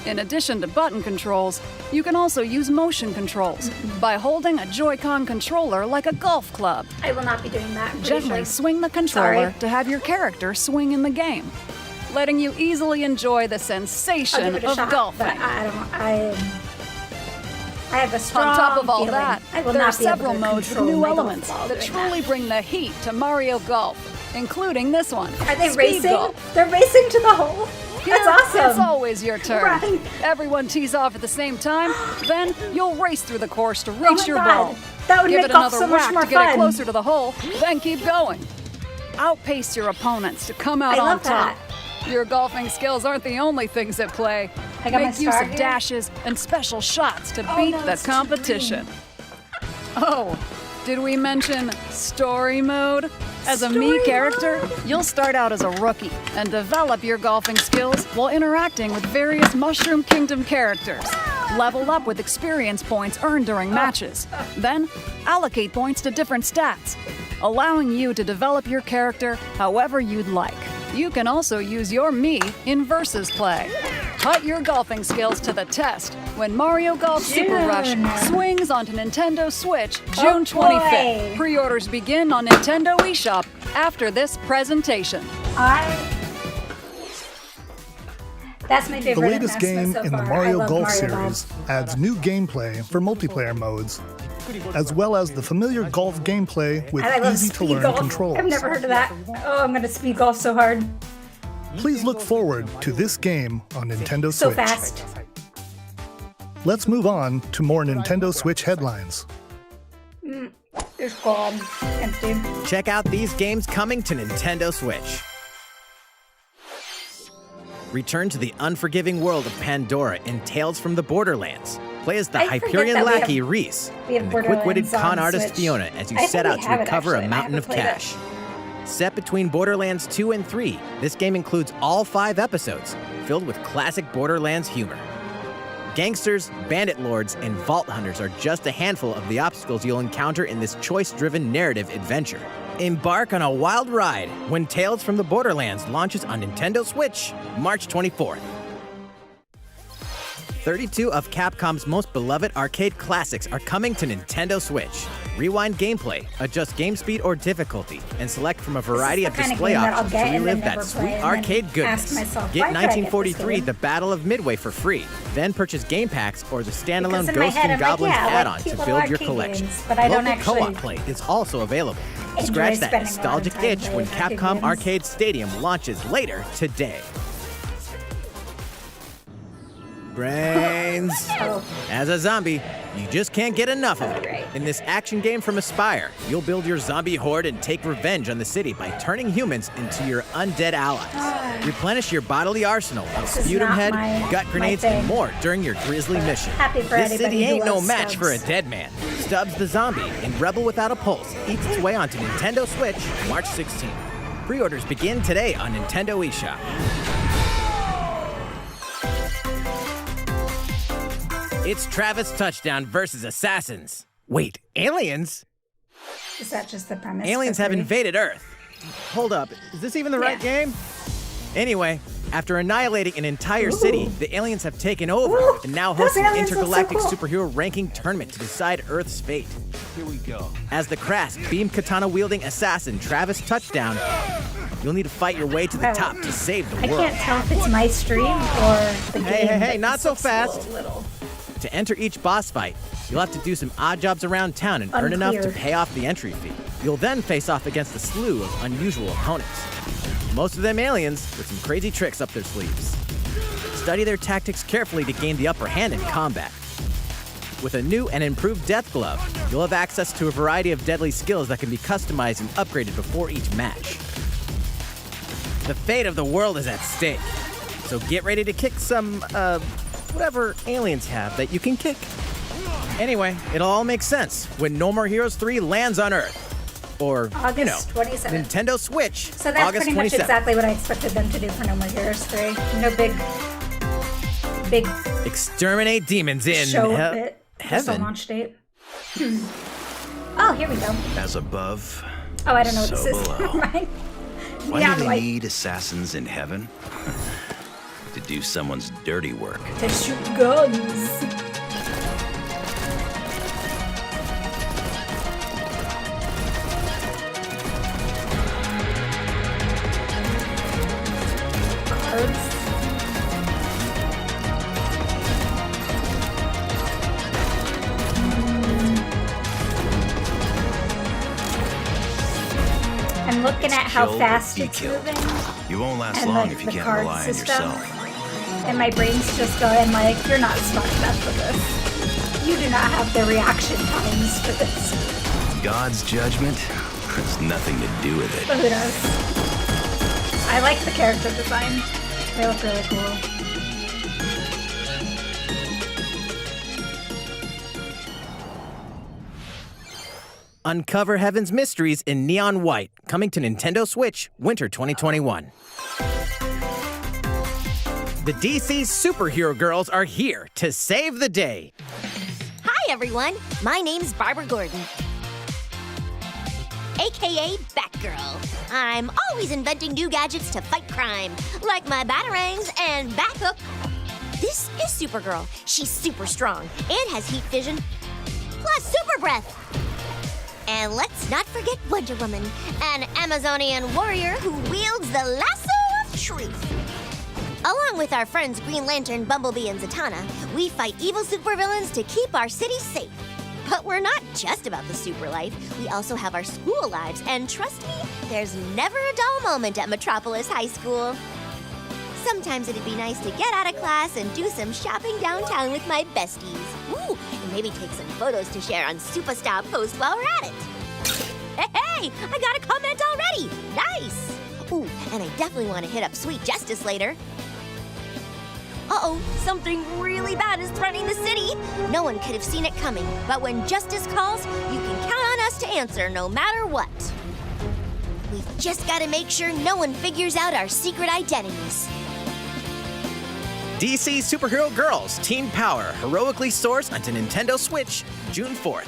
I: In addition to button controls, you can also use motion controls by holding a Joy-Con controller like a golf club.
A: I will not be doing that. I'm pretty
I: Gently
A: sure.
I: swing the controller
A: Sorry.
I: to have your character swing in the game, letting you easily enjoy the
A: I'll
I: sensation
A: give it a
I: of
A: shot,
I: golfing.
A: but I have a strong
I: On top of all
A: feeling
I: that,
A: I will
I: there are
A: not be able
I: several
A: to
I: modes with
A: control
I: new
A: my golf
I: elements
A: ball
I: that
A: doing
I: truly bring the heat to Mario Golf, including this one.
A: Are they
I: Speed
A: racing?
I: Golf.
A: They're racing to the hole. That's
I: Here,
A: awesome.
I: It's always your turn.
A: Right.
I: Everyone tees off at the same time, then you'll race through the course to
A: Oh
I: reach
A: my
I: your
A: God.
I: ball.
A: That would
I: Give
A: make
I: it
A: golf
I: another
A: so much
I: whack
A: more
I: to get it
A: fun.
I: closer to the hole, then keep going. Outpace your opponents to come out
A: I
I: on
A: love
I: top.
A: that.
I: Your golfing skills aren't the only things at play.
A: I got my
I: Make use
A: star
I: of
A: here.
I: dashes and special shots to beat
A: no,
I: the
A: it's too
I: competition. Oh, did we mention story mode? As a
A: Story
I: Mii character,
A: mode?
I: you'll start out as a rookie and develop your golfing skills while interacting with various Mushroom Kingdom characters. Level up with experience points earned during matches. Then, allocate points to different stats, allowing you to develop your character however you'd like. You can also use your Mii in versus play. Put your golfing skills to the test when Mario Golf Super Rush
A: June.
I: swings onto Nintendo Switch
A: Oh,
I: June
A: boy.
I: 25th. Pre-orders begin on Nintendo eShop after this presentation.
A: That's my
F: The
A: favorite
F: latest
A: announcement
F: game
A: so
F: in the
A: far. I
F: Mario
A: love
F: Golf
A: Mario
F: series
A: Golf.
F: adds new gameplay for multiplayer modes, as well as the familiar golf gameplay with
A: And I love speed
F: easy-to-learn
A: golf.
F: controls.
A: I've never heard of that. Oh, I'm gonna speed golf so hard,
F: Please look forward to this game on Nintendo
A: so
F: Switch.
A: fast.
F: Let's move on to more Nintendo Switch headlines.
A: It's gone. Empty.
G: Check out these games coming to Nintendo Switch. Return to the unforgiving world of Pandora in Tales from the Borderlands. Play as the
A: I forget
G: Hyperion
A: that we have-
G: lackey Reese
A: we have
G: and the quick-witted
A: Borderlands on
G: con artist
A: Switch.
G: Fiona as you
A: I
G: set
A: think
G: out
A: we
G: to
A: have it,
G: recover
A: actually,
G: a
A: and I
G: mountain of
A: haven't played it.
G: cash. Set between Borderlands 2 and 3, this game includes all 5 episodes, filled with classic Borderlands humor. Gangsters, bandit lords, and vault hunters are just a handful of the obstacles you'll encounter in this choice-driven narrative adventure. Embark on a wild ride when Tales from the Borderlands launches on Nintendo Switch, March 24th. 32 of Capcom's most beloved arcade classics are coming to Nintendo Switch. Rewind gameplay, adjust game speed or difficulty, and select from a variety
A: the
G: of
A: kind of
G: display
A: game that I'll
G: options
A: get
G: to
A: and then
G: relive
A: never
G: that
A: play
G: sweet
A: and then
G: arcade
A: ask
G: goodness.
A: myself,
G: Get
A: why did I get this
G: 1943,
A: game?
G: The Battle of Midway for free. Then purchase game packs or the standalone
A: Because in my
G: Ghosts
A: head,
G: and
A: I'm like,
G: Goblins
A: yeah, I like
G: add-on
A: cute
G: to
A: little
G: build your
A: arcade
G: collection.
A: games, but I don't
G: Local co-op
A: actually
G: play is also available.
A: enjoy
G: Scratch that
A: spending a lot of
G: nostalgic
A: time
G: itch when
A: playing arcade
G: Capcom
A: games.
G: Arcade Stadium launches later today. Brains.
A: Oh.
G: As a zombie, you just can't get enough of it.
A: Right.
G: In this action game from Aspyr, you'll build your zombie horde and take revenge on the city by turning humans into your undead allies. Replenish your bodily arsenal of
A: This is
G: sputum
A: not
G: head,
A: my-
G: gut
A: my
G: grenades, and
A: thing.
G: more during your grisly mission.
A: Happy for
G: This
A: anybody
G: city
A: who
G: ain't no
A: loves
G: match for a
A: subs.
G: dead man. Stubbs the Zombie and Rebel Without a Pulse eats its way onto Nintendo Switch March 16th. Pre-orders begin today on Nintendo eShop. It's Travis Touchdown versus Assassins. Wait, aliens?
A: Is that just the premise?
G: Aliens have invaded Earth. Hold up, is this even the right game? Anyway, after annihilating an entire city, the aliens have taken over and now host an intergalactic superhero ranking tournament to decide Earth's fate.
B: Here we go.
G: As the crass, beam katana-wielding assassin Travis Touchdown, you'll need to fight your way to the top to save the world.
A: I can't tell if it's my stream or the game.
G: Hey, not so fast.
A: Little.
G: To enter each boss fight, you'll have to do some odd jobs around town and earn enough to pay off the entry fee. You'll then face off against a slew of unusual opponents. Most of them aliens with some crazy tricks up their sleeves. Study their tactics carefully to gain the upper hand in combat. With a new and improved Death Glove, you'll have access to a variety of deadly skills that can be customized and upgraded before each match. The fate of the world is at stake, so get ready to kick some, whatever aliens have that you can kick. Anyway, it'll all make sense when No More Heroes 3 lands on Earth. Or,
A: August 27th.
G: Nintendo Switch,
A: So that's
G: August
A: pretty much
G: 27th.
A: exactly what I expected them to do for No More Heroes 3. No big
G: Exterminate demons in
A: show of it. Just a
G: heaven.
A: launch date. Oh, here we go.
J: As above,
A: Oh, I don't know what
J: so
A: this is.
J: below.
A: Right?
J: Why
A: Yeah,
J: do they
A: like-
J: need assassins in heaven? To do someone's dirty work.
A: To shoot guns. Cards. I'm looking at how
J: Kill or
A: fast
J: be
A: it's
J: killed.
A: moving.
J: You won't last
A: And
J: long
A: like
J: if you
A: the
J: can't
A: card
J: rely on
A: system.
J: yourself.
A: And my brain's just going like, you're not smart enough for this. You do not have the reaction times for this.
J: God's judgment has nothing to do with it.
A: But who knows? I like the character design. They look really cool.
G: Uncover Heaven's mysteries in neon white, coming to Nintendo Switch, winter 2021. The DC superhero girls are here to save the day.
K: Hi, everyone. My name's Barbara Gordon, aka Batgirl. I'm always inventing new gadgets to fight crime, like my batarangs and Bathook. This is Supergirl. She's super strong and has heat vision, plus super breath. And let's not forget Wonder Woman, an Amazonian warrior who wields the lasso of truth. Along with our friends Green Lantern, Bumblebee, and Zatanna, we fight evil supervillains to keep our city safe. But we're not just about the super life. We also have our school lives, and trust me, there's never a dull moment at Metropolis High School. Sometimes it'd be nice to get out of class and do some shopping downtown with my besties. Ooh, and maybe take some photos to share on Superstar Post while we're at it. Hey, I got a comment already. Nice. Ooh, and I definitely want to hit up Sweet Justice later. Uh-oh, something really bad is threatening the city. No one could have seen it coming, but when justice calls, you can count on us to answer no matter what. We've just got to make sure no one figures out our secret identities.
G: DC Superhero Girls Teen Power heroically soars onto Nintendo Switch, June 4th.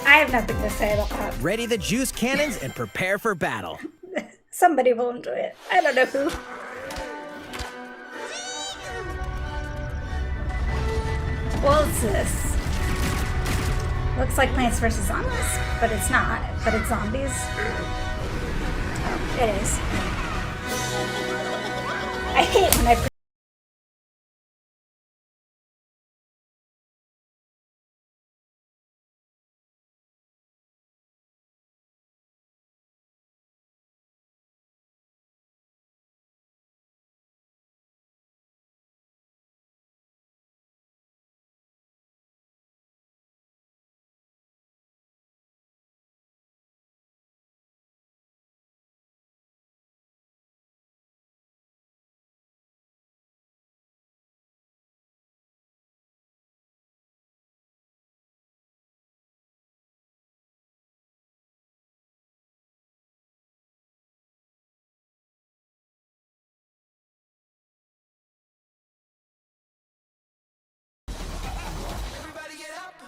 A: I have nothing to say about that.
G: Ready the juice cannons and prepare for battle.
A: Somebody will enjoy it. I don't know who. What's this? Looks like Plants vs. Zombies, but it's not. But it's zombies. Oh, it is. I hate when I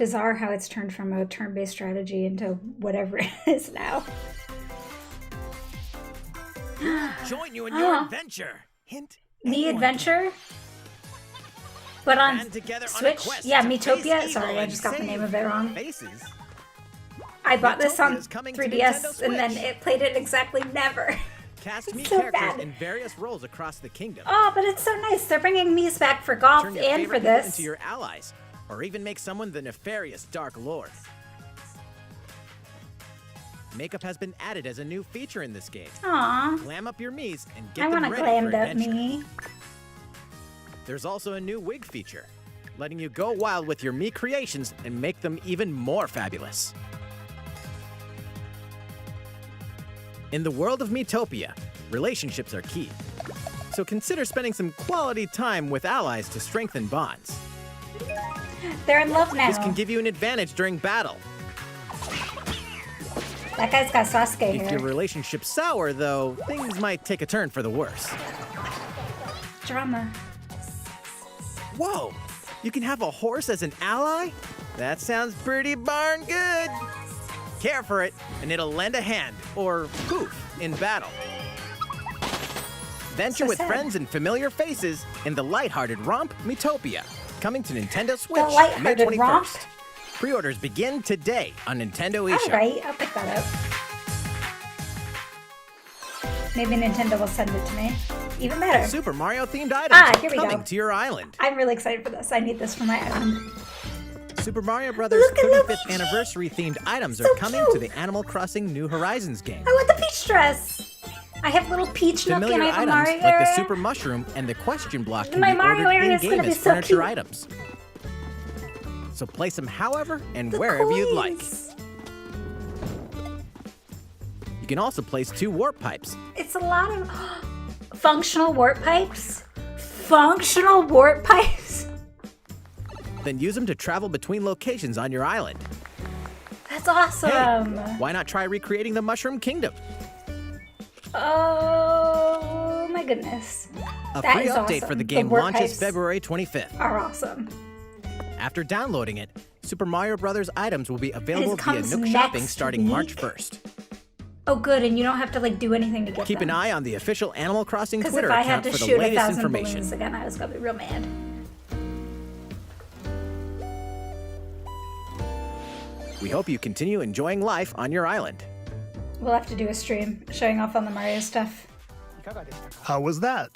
A: bizarre how it's turned from a turn-based strategy into whatever it is now.
G: Join you in your adventure. Hint.
A: Me Adventure? But on Switch? Yeah, Miitopia. Sorry, I just got the name of it wrong. I bought this on 3DS and then it played it exactly never.
G: Cast Mii
A: so
G: characters
A: bad.
G: in various roles across the kingdom.
A: Oh, but it's so nice. They're bringing Mii's back for golf
G: Turn your
A: and for
G: favorite people
A: this.
G: into your allies, or even make someone the nefarious Dark Lord. Makeup has been added as a new feature in this game.
A: Aw.
G: Glam up your Miis and get
A: I
G: them
A: want a
G: ready for
A: glammed up
G: adventure.
A: Mii.
G: There's also a new wig feature, letting you go wild with your Mii creations and make them even more fabulous. In the world of Miitopia, relationships are key. So consider spending some quality time with allies to strengthen bonds.
A: They're in love now.
G: This can give you an advantage during battle.
A: That guy's got Sasuke
G: If
A: here.
G: your relationship's sour, though, things might take a turn for the worse.
A: Drama.
G: Whoa! You can have a horse as an ally? That sounds pretty darn good. Care for it, and it'll lend a hand, or poof, in battle. Venture
A: So
G: with
A: sad.
G: friends and familiar faces in the lighthearted romp Miitopia, coming to Nintendo Switch May
A: lighthearted
G: 21st.
A: romp?
G: Pre-orders begin today on Nintendo eShop.
A: Alright, I'll pick that up. Maybe Nintendo will send it to me. Even better.
G: Super Mario themed items
A: Ah,
G: are
A: here we
G: coming
A: go.
G: to your island.
A: I'm really excited for this. I need this for my island.
G: Super Mario Bros.
A: Look at
G: 35th anniversary themed items
A: So
G: are coming
A: cute.
G: to the Animal Crossing New Horizons game.
A: I want the Peach dress. I have little Peach Nook
G: Familiar
A: and I have a
G: items
A: Mario
G: like the
A: area.
G: Super Mushroom and the Question Block can
A: My
G: be
A: Mario
G: ordered
A: area is
G: in-game
A: gonna be
G: as
A: so
G: furniture
A: cute.
G: items. So place them however and
A: The
G: wherever you'd like.
A: coins.
G: You can also place 2 warp pipes.
A: It's a lot of functional warp pipes. Functional warp pipes.
G: Then use them to travel between locations on your island.
A: That's awesome.
G: Why not try recreating the Mushroom Kingdom?
A: Oh my goodness.
G: A
A: That
G: free
A: is
G: update
A: awesome.
G: for the
A: The
G: game
A: warp
G: launches
A: pipes
G: February 25th.
A: Are awesome.
G: After downloading it, Super Mario Bros. Items will be available via
A: comes
G: Nook Shopping
A: next
G: starting
A: week?
G: March 1st.
A: Oh good, and you don't have to like do anything to get
G: Keep
A: them.
G: an eye on the official Animal Crossing
A: Because
G: Twitter
A: if I had
G: account
A: to
G: for the
A: shoot
G: latest
A: 1,000
G: information.
A: balloons again, I was gonna be real mad.
G: We hope you continue enjoying life on your island.
A: We'll have to do a stream showing off on the Mario stuff.
F: How was that?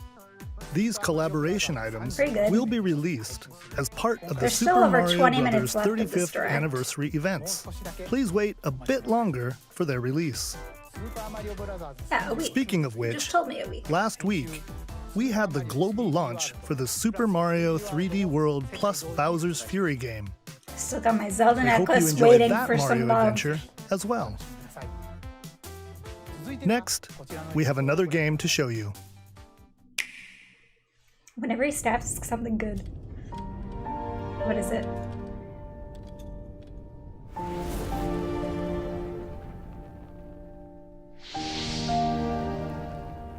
F: These collaboration items
A: Pretty good.
F: will be released as part of the
A: There's still
F: Super
A: over
F: Mario
A: 20
F: Bros.
A: minutes left of this
F: 35th
A: direct.
F: anniversary events. Please wait a bit longer for their release.
A: Yeah, a week.
F: Speaking of
A: You
F: which,
A: just told me a week.
F: last week, we had the global launch for the Super Mario 3D World plus Bowser's Fury game.
A: Still got my Zelda
F: We hope you
A: necklace
F: enjoyed
A: waiting
F: that
A: for
F: Mario
A: some love.
F: adventure as well. Next, we have another game to show you.
A: Whenever he snaps, it's something good. What is it?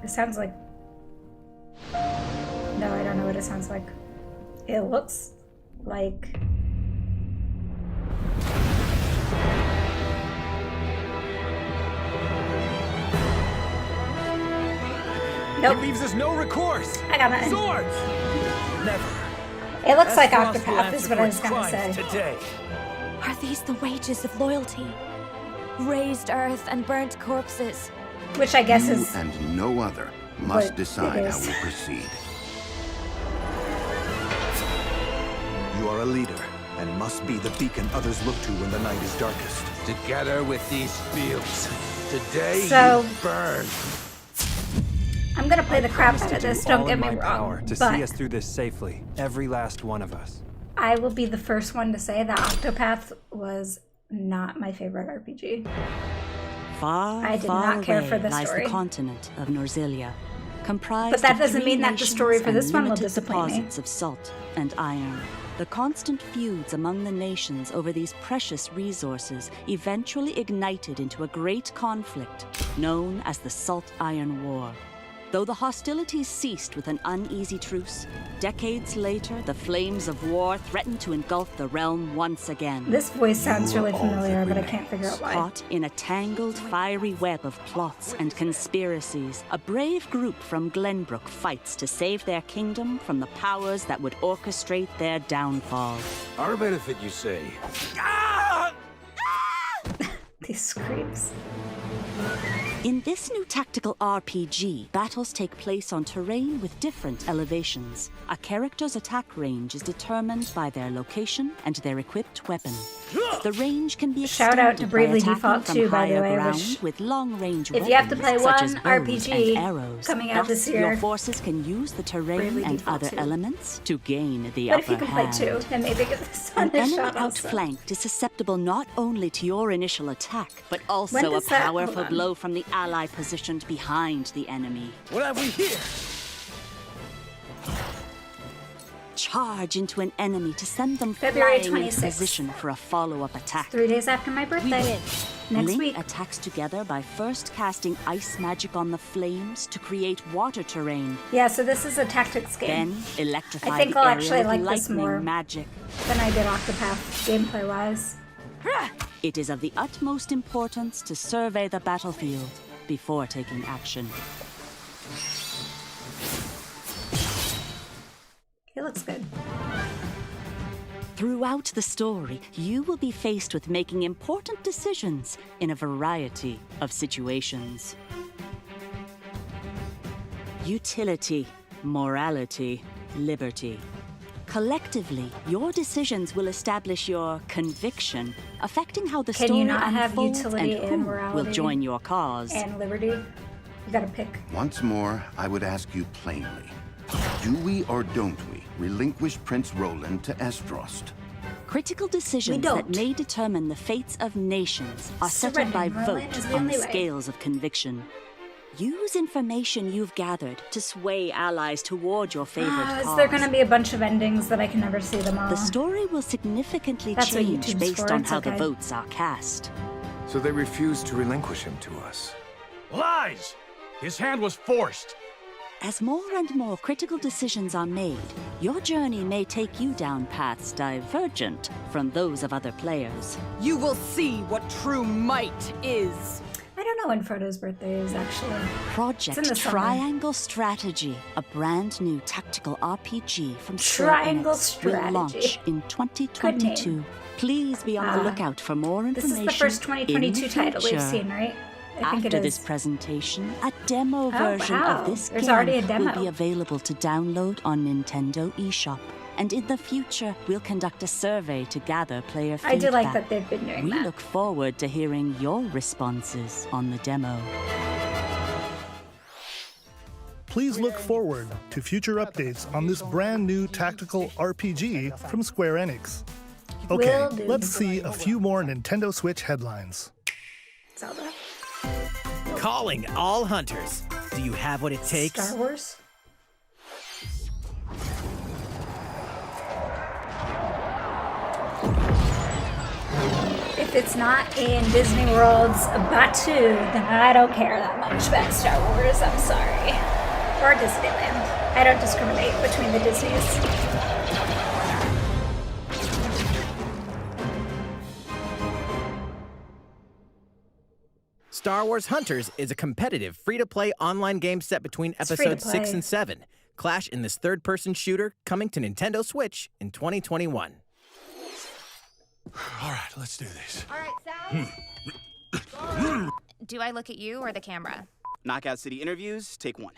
A: It sounds like... No, I don't know what it sounds like. It looks like... Nope.
B: He leaves us no recourse.
A: I got nothing.
B: Swords! Never.
A: It looks like
B: Astaroth will
A: Octopath is
B: answer
A: what
B: for
A: I was
B: its
A: gonna say.
B: crimes Today.
C: Are these the wages of loyalty? Raised earth and burnt corpses.
A: Which I guess
L: You
A: is...
L: and no other must
A: what
L: decide
A: it
L: how
A: is.
L: we proceed.
M: You are a leader and must be the beacon others look to when the night is darkest.
B: Together with these fields. Today
A: So-
B: you burn.
A: I'm gonna play the crap out of this, don't
N: all
A: get
N: in
A: me
N: my
A: wrong.
N: power to
A: But
N: see us through this safely, every last one of us.
A: I will be the first one to say that Octopath was not my favorite RPG.
O: Far,
A: I did
O: far
A: not care
O: away
A: for the
O: lies
A: story.
O: the continent of Norzilia, comprised
A: But that
O: of
A: doesn't
O: 3
A: mean that the
O: nations
A: story for
O: and
A: this one will
O: limited
A: disappoint me.
O: deposits of salt and iron. The constant feuds among the nations over these precious resources eventually ignited into a great conflict known as the Salt Iron War. Though the hostilities ceased with an uneasy truce, decades later, the flames of war threatened to engulf the realm once again.
A: This voice sounds really familiar, but I can't figure out why.
O: Caught in a tangled, fiery web of plots and conspiracies, a brave group from Glenbrook fights to save their kingdom from the powers that would orchestrate their downfall.
P: Our benefit, you say?
A: These screams.
O: In this new tactical RPG, battles take place on terrain with different elevations. A character's attack range is determined by their location and their equipped weapon. The range can be extended
A: Shout out to Bravely
O: by
A: Default
O: attacking
A: 2,
O: from
A: by the
O: higher
A: way.
O: ground with long-range
A: If you have to play
O: weapons such as
A: one
O: bows
A: RPG
O: and arrows.
A: coming out
O: Thus,
A: this year,
O: your forces can use the terrain
A: Bravely
O: and
A: Default
O: other
A: 2.
O: elements to gain the
A: But
O: upper
A: if you can play
O: hand.
A: 2, then maybe give this one
O: An
A: a
O: enemy
A: shot also.
O: outflanked is susceptible not only to your initial attack, but
A: When
O: also a
A: does that-
O: powerful
A: hold on.
O: blow from the ally positioned behind the enemy.
B: What have we here?
O: Charge into an enemy to send them
A: February
O: flying into
A: 26th.
O: position for a follow-up attack.
A: 3 days after my birthday. Next
O: Link
A: week.
O: attacks together by first casting ice magic on the flames to create water terrain.
A: Yeah, so this is a tactics game.
O: Then electrify
A: I think
O: the
A: I'll
O: area
A: actually
O: with
A: like this
O: lightning
A: more
O: magic.
A: than I did Octopath, gameplay-wise.
O: It is of the utmost importance to survey the battlefield before taking action.
A: It looks good.
O: Throughout the story, you will be faced with making important decisions in a variety of situations. Utility, morality, liberty. Collectively, your decisions will establish your conviction, affecting how the
A: Can
O: story
A: you not have
O: unfolds
A: utility
O: and
A: and
O: who
A: morality
O: will join your cause.
A: And liberty? You gotta pick.
L: Once more, I would ask you plainly. Do we or don't we relinquish Prince Roland to Estrost?
O: Critical decisions that may determine the fates of nations are settled by
A: Surrendering Roland is
O: vote
A: the
O: on the
A: only way.
O: scales of conviction. Use information you've gathered to sway allies toward your favorite cause.
A: Is there gonna be a bunch of endings that I can never see them all?
O: The story will significantly
A: That's what
O: change
A: YouTube's
O: based
A: for,
O: on
A: it's
O: how
A: okay.
O: the votes are cast.
P: So they refused to relinquish him to us.
B: Lies! His hand was forced.
O: As more and more critical decisions are made, your journey may take you down paths divergent from those of other players.
D: You will see what true might is.
A: I don't know when Frodo's birthday is, actually. It's in
O: Project
A: the summer.
O: Triangle Strategy, a brand new tactical RPG from Square
A: Triangle
O: Enix,
A: Strategy.
O: will launch in 2022. Please be on the lookout for more
A: This
O: information.
A: is the first 2022
O: in the
A: title we've
O: future.
A: seen, right? I think
O: After
A: it
O: this
A: is.
O: presentation, a demo version
A: wow.
O: of this
A: There's
O: game
A: already a demo.
O: will be available to download on Nintendo eShop. And in the future, we'll conduct a survey to gather player feedback.
A: I do like that they've been doing
O: We
A: that.
O: look forward to hearing your responses on the demo.
F: Please look forward to future updates on this brand new tactical RPG from Square Enix. Okay,
A: Will do.
F: let's see a few more Nintendo Switch headlines.
A: Zelda?
G: Calling all hunters. Do you have what it takes?
A: Star Wars? If it's not in Disney World's Batu, then I don't care that much about Star Wars, I'm sorry. Or Disneyland. I don't discriminate between the Disneys.
G: Star Wars Hunters is a competitive, free-to-play online game set between episodes 6
A: free-to-play.
G: and 7. Clash in this third-person shooter coming to Nintendo Switch in 2021.
Q: All right, let's do this.
R: All right, Sal. Do I look at you or the camera?
S: Knockout City interviews, take one.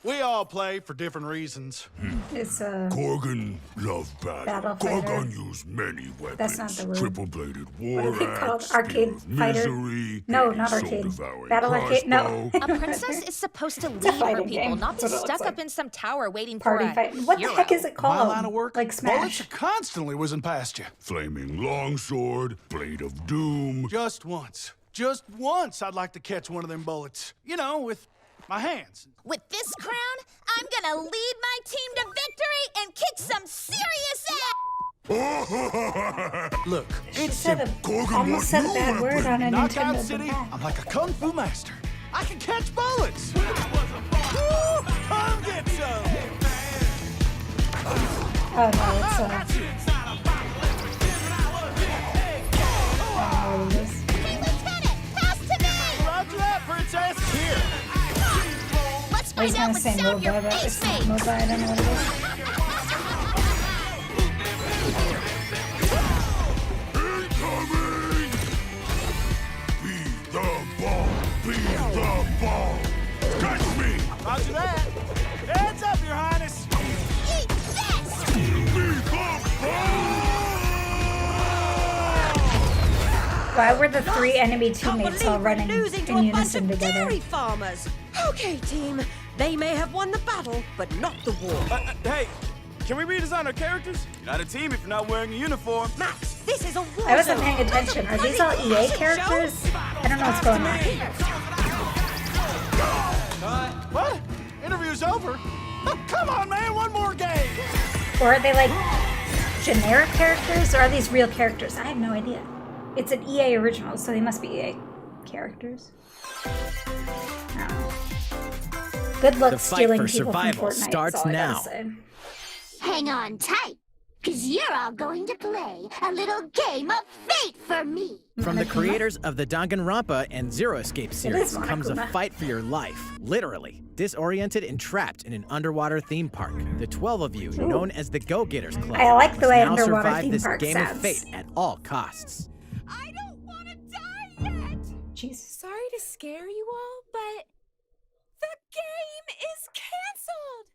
Q: We all play for different reasons.
A: It's
E: Korgan loved
A: Battle
E: battle.
A: fighter.
E: Korgan used many weapons.
A: That's not the word.
E: Triple-bladed war
A: What are they called?
E: axe,
A: Arcade
E: spear of
A: fighter?
E: misery,
A: No,
E: heavy
A: not arcade.
E: soul-devouring
A: Battle arcade? No.
E: crossbow.
R: A princess is supposed to
A: It's a
R: lead her
A: fighting
R: people,
A: game.
R: not be
A: That's what it
R: stuck
A: looks
R: up in some tower waiting
A: Party
R: for a
A: fight. What the
R: hero.
A: heck is it called?
Q: My line of work,
A: Like
Q: bullets
A: Smash?
Q: are constantly whizzing past you.
E: Flaming longsword, blade of doom.
Q: Just once I'd like to catch one of them bullets. You know, with my hands.
K: With this crown, I'm gonna lead my team to victory and kick some serious ass!
Q: Look, it's
A: said
Q: simple.
A: almost said a bad word on a
Q: Knockout
A: Nintendo
Q: City,
A: back.
Q: I'm like a kung fu master. I can catch bullets.
A: Oh no, it's
Q: Roger that, princess! Here!
K: Let's
A: I was
K: find out
A: gonna
K: what
A: say
K: sound your
A: MOBA, but
K: face
A: it's not
K: makes!
A: MOBA, I don't know what it is.
E: Be the ball! Catch me!
Q: Roger that! Heads up, your highness!
K: Eat this!
E: Be the ball!
A: Why were the 3 enemy teammates all running in unison together?
T: Dairy farmers. Okay, team. They may have won the battle, but not the war.
S: Hey, can we redesign our characters? You're not a team if you're not wearing a uniform.
T: Max, this is a war
A: I wasn't
T: zone.
A: paying attention. Are these all EA characters? I don't know what's going on.
Q: What? Interview's over? Oh, come on, man, one more game!
A: Or are they like generic characters, or are these real characters? I have no idea. It's an EA original, so they must be EA characters. Good luck
G: The fight
A: stealing
G: for
A: people
G: survival
A: from Fortnite.
G: starts
A: is all I gotta
G: now.
A: say.
U: Hang on tight, because you're all going to play a little game of fate for me.
G: From the creators of the Danganronpa and Zero Escape series
A: is
G: comes a
A: Monokuma.
G: fight for your life, literally. Disoriented and trapped in an underwater theme park, the 12 of you, known as the Go-Getters Club,
A: I like the
G: must
A: way
G: now
A: underwater
G: survive
A: theme
G: this
A: park
G: game of
A: sounds.
G: fate at all costs.
A: Jesus.
C: Sorry to scare you all, but the game is canceled.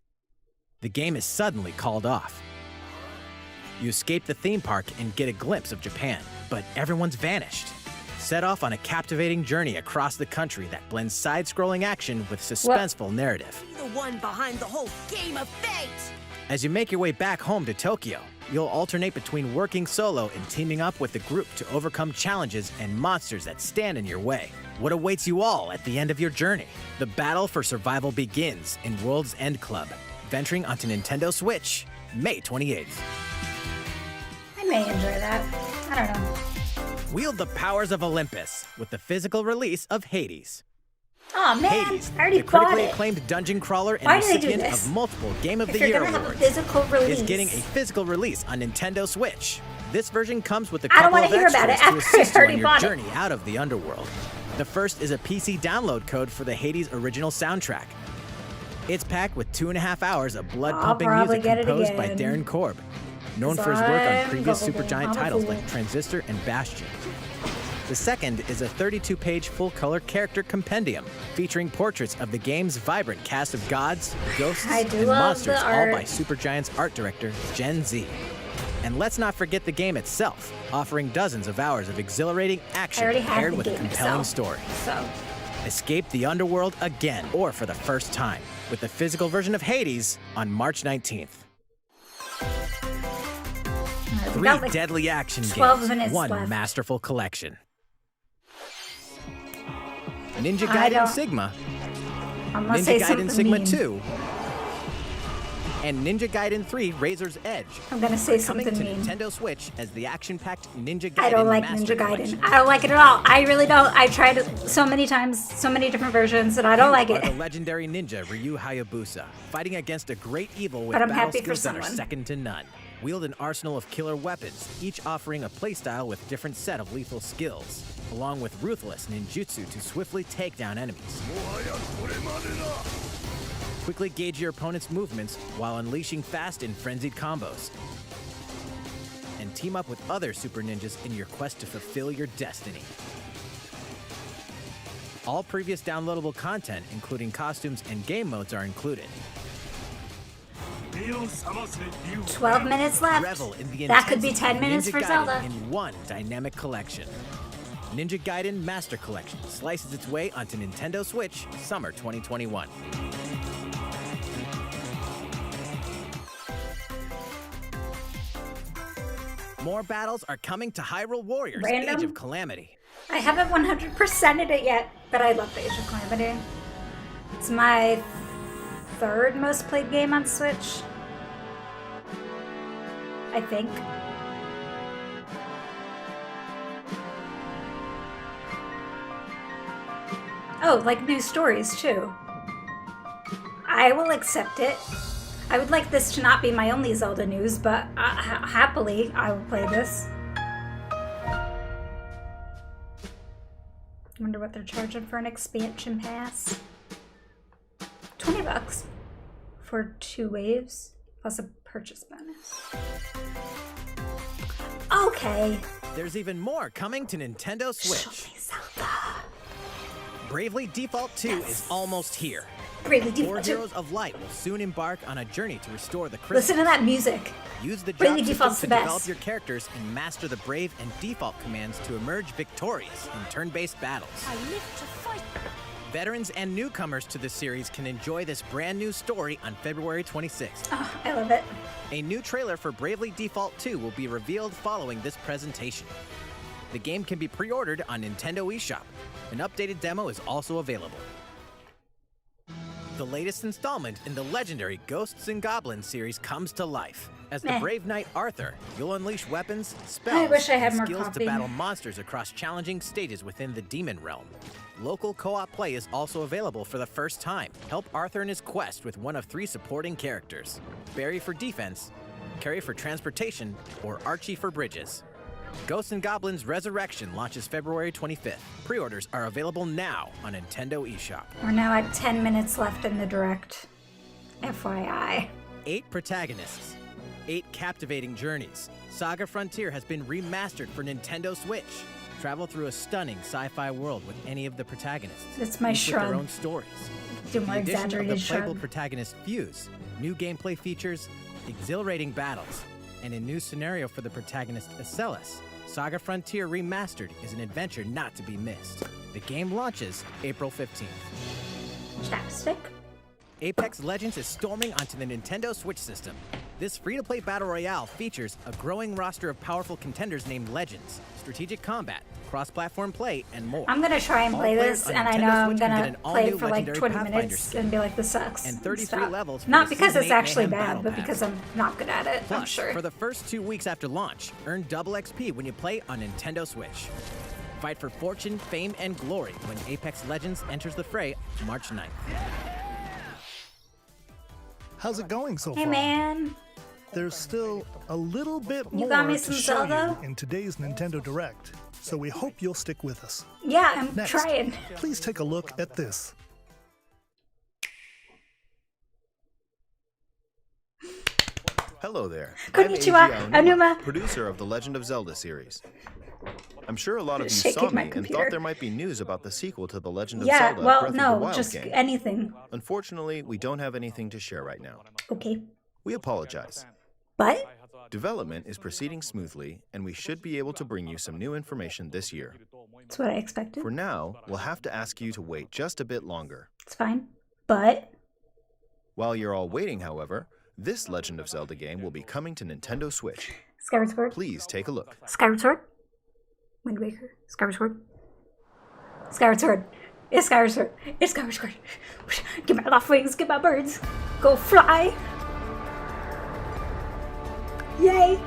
G: The game is suddenly called off. You escape the theme park and get a glimpse of Japan, but everyone's vanished. Set off on a captivating journey across the country that blends side-scrolling action with suspenseful narrative.
T: Be the one behind the whole game of fate.
G: As you make your way back home to Tokyo, you'll alternate between working solo and teaming up with the group to overcome challenges and monsters that stand in your way. What awaits you all at the end of your journey? The battle for survival begins in World's End Club, venturing onto Nintendo Switch, May 28th.
A: I may enjoy that. I don't know.
G: Wield the powers of Olympus with the physical release of Hades.
A: Oh man,
G: Hades,
A: I already
G: the
A: bought
G: critically
A: it.
G: acclaimed dungeon crawler and
A: Why do they do
G: recipient
A: this?
G: of multiple Game of
A: If
G: the
A: you're
G: Year
A: gonna have a
G: awards,
A: physical release,
G: is getting a physical release on Nintendo Switch. This version comes with a
A: I don't
G: couple
A: wanna
G: of
A: hear about
G: extras
A: it
G: to
A: after I
G: assist you
A: already
G: on your
A: bought it.
G: journey out of the underworld. The first is a PC download code for the Hades original soundtrack. It's packed with 2.5 hours of blood-pumping
A: probably
G: music
A: get it
G: composed by
A: again.
G: Darren Korb, known for his work on previous Supergiant titles like Transistor and Bastion. The second is a 32-page full-color character compendium featuring portraits of the game's vibrant cast of gods, ghosts,
A: I do
G: and
A: love
G: monsters,
A: the
G: all
A: art.
G: by Supergiant's art director, Gen Z. And let's not forget the game itself, offering dozens of hours of exhilarating action
A: already have
G: paired
A: the
G: with a
A: game
G: compelling
A: itself,
G: story.
A: So
G: Escape the underworld again, or for the first time, with the physical version of Hades on March 19th.
A: we
G: 3
A: got like
G: deadly action
A: 12
G: games,
A: minutes
G: 1
A: left.
G: masterful collection. Ninja
A: I
G: Gaiden
A: don't-
G: Sigma,
A: I'm gonna
G: Ninja
A: say
G: Gaiden
A: something
G: Sigma
A: mean.
G: 2, and Ninja Gaiden 3 Razor's Edge.
A: I'm gonna say
G: are coming
A: something
G: to
A: mean.
G: Nintendo Switch as the action-packed Ninja Gaiden
A: I don't like
G: Master
A: Ninja
G: Collection.
A: Gaiden. I don't like it at all. I really don't. I tried it so many times, so many different versions, and I don't like
G: You
A: it.
G: are the legendary ninja Ryu Hayabusa, fighting against a great evil with
A: But I'm
G: battle
A: happy for
G: skills that are
A: someone.
G: second to none. Wield an arsenal of killer weapons, each offering a playstyle with different set of lethal skills, along with ruthless ninjutsu to swiftly take down enemies. Quickly gauge your opponent's movements while unleashing fast and frenzied combos. And team up with other super ninjas in your quest to fulfill your destiny. All previous downloadable content, including costumes and game modes, are included.
A: 12 minutes left.
G: Revel in the
A: That could be
G: intensity
A: 10
G: of
A: minutes
G: Ninja
A: for
G: Gaiden
A: Zelda.
G: in one dynamic collection. Ninja Gaiden Master Collection slices its way onto Nintendo Switch summer 2021. More battles are coming to Hyrule Warriors
A: Random?
G: Age of Calamity.
A: I haven't 100%ed it yet, but I love the Age of Calamity. It's my 3rd most played game on Switch. I think. Oh, like new stories too. I will accept it. I would like this to not be my only Zelda news, but happily I will play this. Wonder what they're charging for an expansion pass. $20 for 2 waves plus a purchase bonus. Okay.
G: There's even more coming to Nintendo Switch.
A: Show me Zelda.
G: Bravely Default 2 is almost here.
A: Bravely Default 2.
G: 4 Heroes of Light will soon embark on a journey to restore the crystal.
A: Listen to that music.
G: Use the
A: Bravely
G: job
A: Default's
G: system
A: the
G: to
A: best.
G: develop your characters and master the Brave and Default commands to emerge victorious in turn-based battles.
C: I live to fight.
G: Veterans and newcomers to the series can enjoy this brand new story on February 26th.
A: Oh, I love it.
G: A new trailer for Bravely Default 2 will be revealed following this presentation. The game can be pre-ordered on Nintendo eShop. An updated demo is also available. The latest installment in the legendary Ghosts and Goblins series comes to life. As the brave knight Arthur, you'll unleash weapons, spells,
A: wish I had
G: and
A: more
G: skills
A: copy.
G: to battle monsters across challenging stages within the demon realm. Local co-op play is also available for the first time. Help Arthur in his quest with one of 3 supporting characters: Barry for defense, Carrie for transportation, or Archie for bridges. Ghosts and Goblins Resurrection launches February 25th. Pre-orders are available now on Nintendo eShop.
A: We're now at 10 minutes left in the direct. FYI.
G: 8 protagonists, 8 captivating journeys. Saga Frontier has been remastered for Nintendo Switch. Travel through a stunning sci-fi world with any of the protagonists.
A: That's my
G: each with their
A: shrug.
G: own stories.
A: Do
G: With
A: more
G: the addition of
A: exaggerated
G: the playable
A: shrug.
G: protagonist fuse, new gameplay features, exhilarating battles, and a new scenario for the protagonist Acellus. Saga Frontier Remastered is an adventure not to be missed. The game launches April 15th.
A: Chapstick.
G: Apex Legends is storming onto the Nintendo Switch system. This free-to-play battle royale features a growing roster of powerful contenders named Legends, strategic combat, cross-platform play, and more.
A: I'm gonna try and
G: All
A: play
G: players
A: this,
G: on
A: and I
G: Nintendo
A: know I'm
G: Switch can get
A: gonna
G: an
A: play
G: all-new
A: for like
G: legendary
A: 20
G: Pathfinder
A: minutes
G: skin
A: and be like, this sucks.
G: and 33
A: stop.
G: levels for
A: Not
G: the
A: because
G: Season
A: it's
G: 8
A: actually
G: Mayhem
A: bad,
G: Battle
A: but
G: Pass.
A: because I'm not good at it, I'm
G: Plus,
A: sure.
G: for the first 2 weeks after launch, earn double XP when you play on Nintendo Switch. Fight for fortune, fame, and glory when Apex Legends enters the fray March 9th.
F: How's it going so
A: Hey
F: far?
A: man.
F: There's still a little bit
A: You
F: more
A: got me
F: to
A: some
F: show
A: Zelda?
F: you in today's Nintendo Direct, so we hope you'll stick with us.
A: Yeah, I'm
F: Next,
A: trying.
F: please take a look at this.
H: Hello there.
A: Konnichiwa,
H: I'm Eiji
A: Aonuma.
H: producer of the Legend of Zelda series. I'm sure a lot of you
A: Shaking
H: saw
A: my
H: me and
A: computer.
H: thought there might be news about the sequel to the Legend of
A: Yeah,
H: Zelda
A: well,
H: Breath of the
A: no,
H: Wild
A: just
H: game.
A: anything.
H: Unfortunately, we don't have anything to share right now.
A: Okay.
H: We apologize.
A: But
H: Development is proceeding smoothly, and we should be able to bring you some new information this year.
A: that's what I expected.
H: For now, we'll have to ask you to wait just a bit longer.
A: It's fine. But
H: While you're all waiting, however, this Legend of Zelda game will be coming to Nintendo Switch.
A: Skyward Sword.
H: Please take a look.
A: Skyward Sword. Wind Waker. Skyward Sword. Skyward Sword. It's Skyward Sword. It's Skyward Sword. Get my left wings. Get my birds. Go fly. Yay.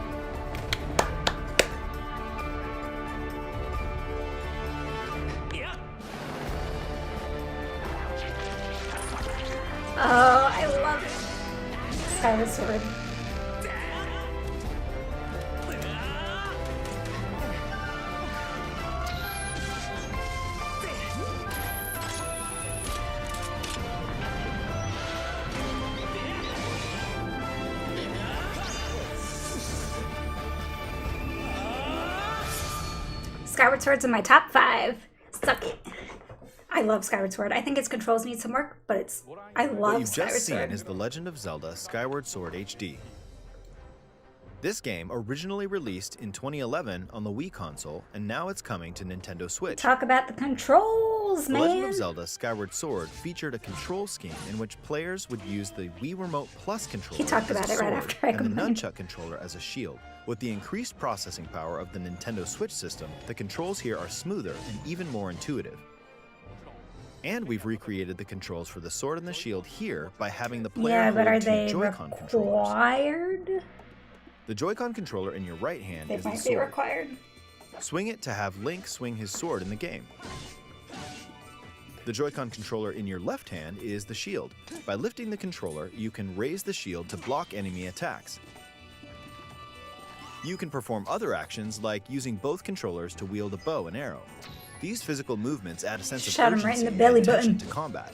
A: Oh, I love it. Skyward Sword. Skyward Sword's in my top 5. Suck it. I love Skyward Sword. I think its controls need some work, but it's I
H: What
A: love
H: you've
A: Skyward
H: just seen
A: Sword.
H: is The Legend of Zelda Skyward Sword HD. This game originally released in 2011 on the Wii console, and now it's coming to Nintendo Switch.
A: Talk about the controls,
H: The Legend
A: man.
H: of Zelda Skyward Sword featured a control scheme in which players would use the Wii Remote Plus controller
A: talked
H: as a
A: about it right
H: sword
A: after I
H: and the
A: complained.
H: nunchuck controller as a shield. With the increased processing power of the Nintendo Switch system, the controls here are smoother and even more intuitive. And we've recreated the controls for the sword and the shield here by having the player
A: Yeah, but are
H: hold two
A: they
H: Joy-Con controllers.
A: required?
H: The Joy-Con controller in your right hand
A: They
H: is the
A: might be
H: sword.
A: required.
H: Swing it to have Link swing his sword in the game. The Joy-Con controller in your left hand is the shield. By lifting the controller, you can raise the shield to block enemy attacks. You can perform other actions like using both controllers to wield a bow and arrow. These physical movements add a sense of
A: Shot him right
H: urgency
A: in the belly
H: and tension
A: button.
H: to combat.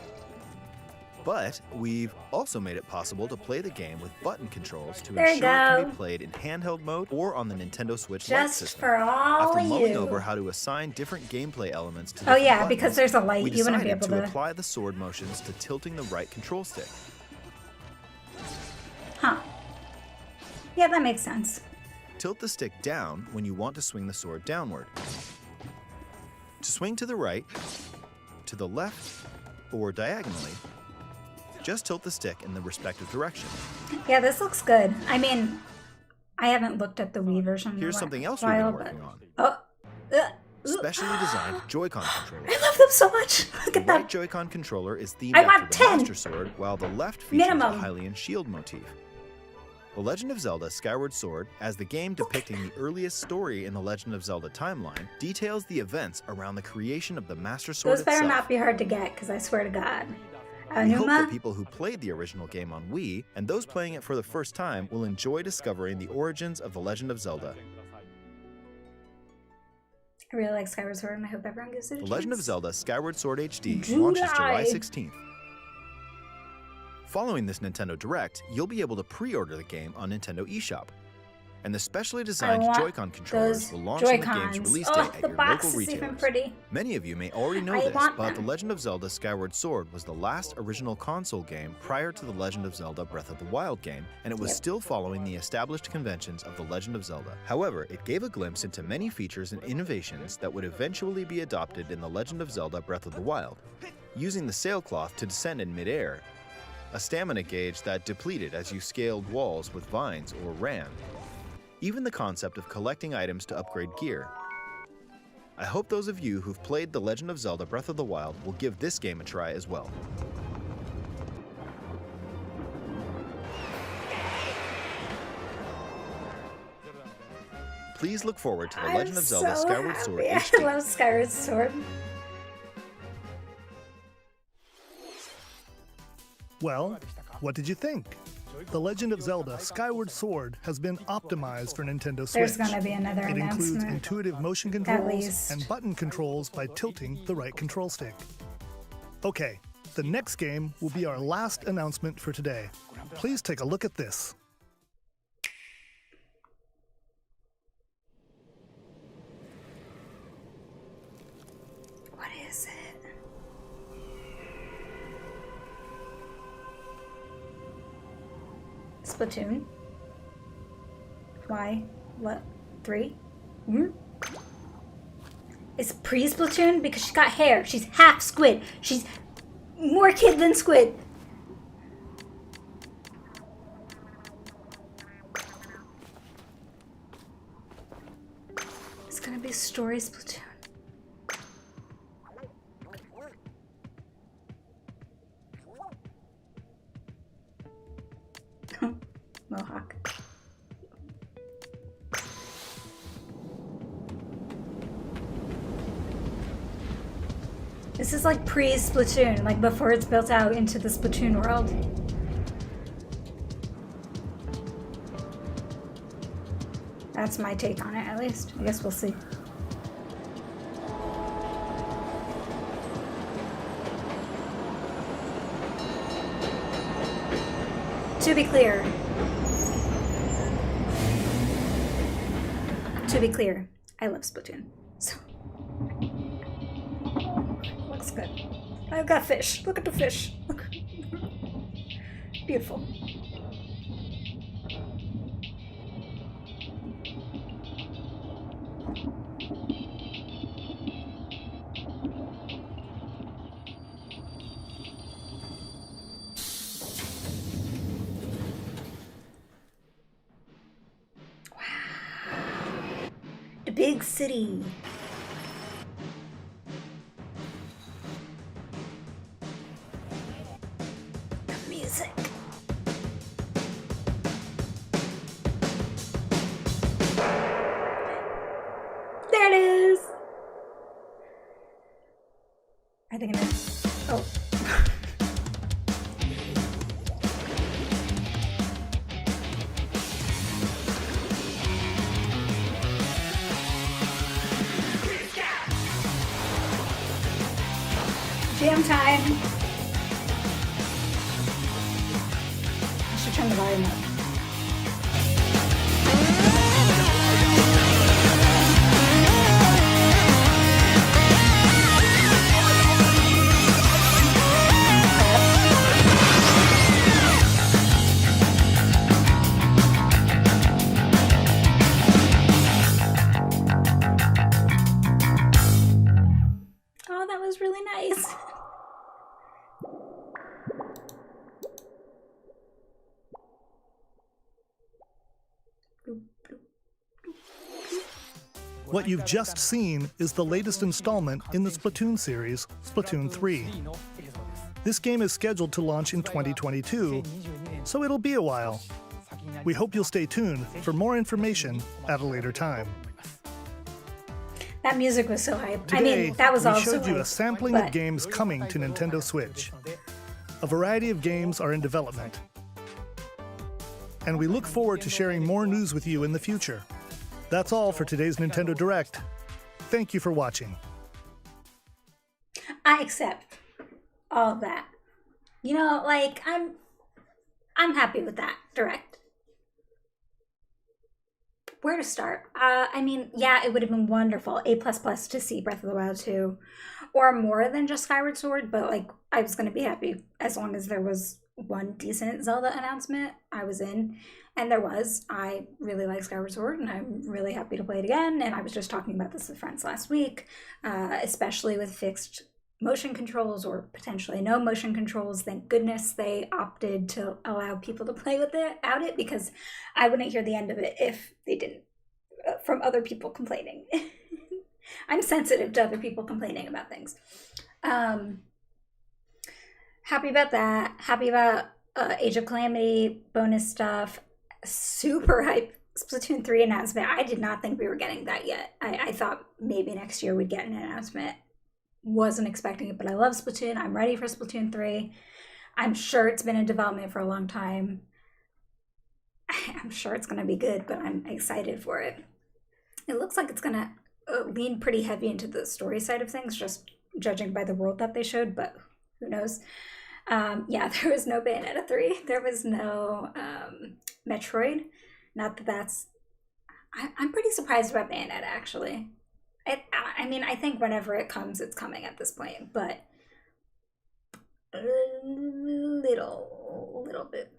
H: But we've also made it possible to play the game with button controls to
A: There you
H: ensure it can
A: go.
H: be played in handheld mode or on the Nintendo Switch Lite
A: Just
H: system.
A: for all
H: After
A: of
H: mulling
A: you.
H: over how to assign different gameplay elements to
A: Oh
H: different
A: yeah,
H: buttons,
A: because there's a light,
H: we
A: you wouldn't be
H: decided
A: able to.
H: apply the sword motions to tilting the right control stick.
A: Huh. Yeah, that makes sense.
H: Tilt the stick down when you want to swing the sword downward. To swing to the right, to the left, or diagonally, just tilt the stick in the respective direction.
A: Yeah, this looks good. I mean, I haven't looked at the Wii version in a
H: Here's something else we've
A: while,
H: been working on.
A: Oh.
H: Specially designed Joy-Con controllers.
A: I love them so much. Look
H: The
A: at that.
H: right Joy-Con controller is themed
A: I
H: after
A: want
H: the
A: 10.
H: Master Sword, while the left features
A: Minimum.
H: a Hylian shield motif. The Legend of Zelda Skyward Sword, as the game depicting the earliest story in the Legend of Zelda timeline, details the events around the creation of the Master Sword
A: Those better
H: itself.
A: not be hard to get, because I swear to God.
H: We hope that
A: Anuma?
H: people who played the original game on Wii and those playing it for the first time will enjoy discovering the origins of The Legend of Zelda.
A: I really like Skyward Sword, and I hope everyone gives it a
H: The
A: chance.
H: Legend of Zelda Skyward Sword HD
A: July.
H: launches July 16th. Following this Nintendo Direct, you'll be able to pre-order the game on Nintendo eShop. And the specially designed
A: want
H: Joy-Con controllers
A: those
H: will launch on the game's
A: Joy-Cons.
H: release
A: Oh,
H: date at
A: the
H: your
A: box
H: local
A: is even
H: retailers.
A: pretty.
H: Many of you may already know
A: I
H: this,
A: want
H: but
A: them.
H: The Legend of Zelda Skyward Sword was the last original console game prior to The Legend of Zelda Breath of the Wild game, and it was still following the established conventions of The Legend of Zelda. However, it gave a glimpse into many features and innovations that would eventually be adopted in The Legend of Zelda Breath of the Wild. Using the sailcloth to descend in midair, a stamina gauge that depleted as you scaled walls with vines or ran. Even the concept of collecting items to upgrade gear. I hope those of you who've played The Legend of Zelda Breath of the Wild will give this game a try as well. Please look forward to The Legend of Zelda Skyward Sword
A: I
H: HD.
A: love Skyward Sword.
F: Well, what did you think? The Legend of Zelda Skyward Sword has been optimized for Nintendo Switch.
A: There's gonna be another
F: It includes
A: announcement.
F: intuitive motion
A: At
F: controls
A: least.
F: and button controls by tilting the right control stick. Okay, the next game will be our last announcement for today. Please take a look at this.
A: What is it? Splatoon? Why? What? 3? Hmm? It's pre-Splatoon because she's got hair. She's half squid. She's more kid than squid. It's gonna be story Splatoon. Mohawk. This is like pre-Splatoon, like before it's built out into the Splatoon world. That's my take on it, at least. I guess we'll see. To be clear, I love Splatoon, so looks good. I've got fish. Look at the fish. Look, beautiful. The big city. The music. There it is. I think it is. Volume time. I should turn the volume up. Oh, that was really nice.
F: What you've just seen is the latest installment in the Splatoon series, Splatoon 3. This game is scheduled to launch in 2022, so it'll be a while. We hope you'll stay tuned for more information at a later time.
A: That music was so hype.
F: Today,
A: I mean, that was
F: we
A: also
F: showed you a
A: hype,
F: sampling
A: but
F: of games coming to Nintendo Switch. A variety of games are in development. And we look forward to sharing more news with you in the future. That's all for today's Nintendo Direct. Thank you for watching.
A: I accept all of that. You know, like, I'm happy with that direct. Where to start? I mean, yeah, it would have been wonderful, A++ to see Breath of the Wild 2, or more than just Skyward Sword, but like, I was going to be happy as long as there was one decent Zelda announcement. I was in, and there was. I really like Skyward Sword, and I'm really happy to play it again, and I was just talking about this with friends last week, especially with fixed motion controls or potentially no motion controls. Thank goodness they opted to allow people to play without it, because I wouldn't hear the end of it if they didn't, from other people complaining. I'm sensitive to other people complaining about things. Happy about that. Happy about Age of Calamity bonus stuff. Super hype Splatoon 3 announcement. I did not think we were getting that yet. I thought maybe next year we'd get an announcement. Wasn't expecting it, but I love Splatoon. I'm ready for Splatoon 3. I'm sure it's been in development for a long time. I'm sure it's going to be good, but I'm excited for it. It looks like it's going to lean pretty heavy into the story side of things, just judging by the world that they showed, but who knows. Yeah, there was no Bayonetta 3. There was no Metroid. Not that that's... I'm pretty surprised about Bayonetta, actually. I mean, I think whenever it comes, it's coming at this point, but a little bit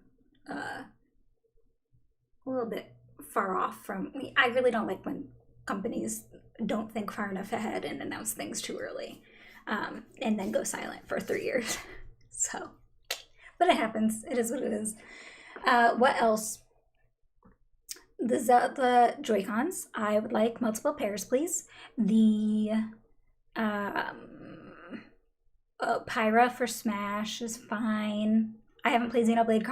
A: far off from... I really don't like when companies don't think far enough ahead and announce things too early, and then go silent for 3 years. So, but it happens. It is what it is. What else? The Zelda Joy-Cons. I would like multiple pairs, please. The Pyra for Smash is fine. I haven't played Xenoblade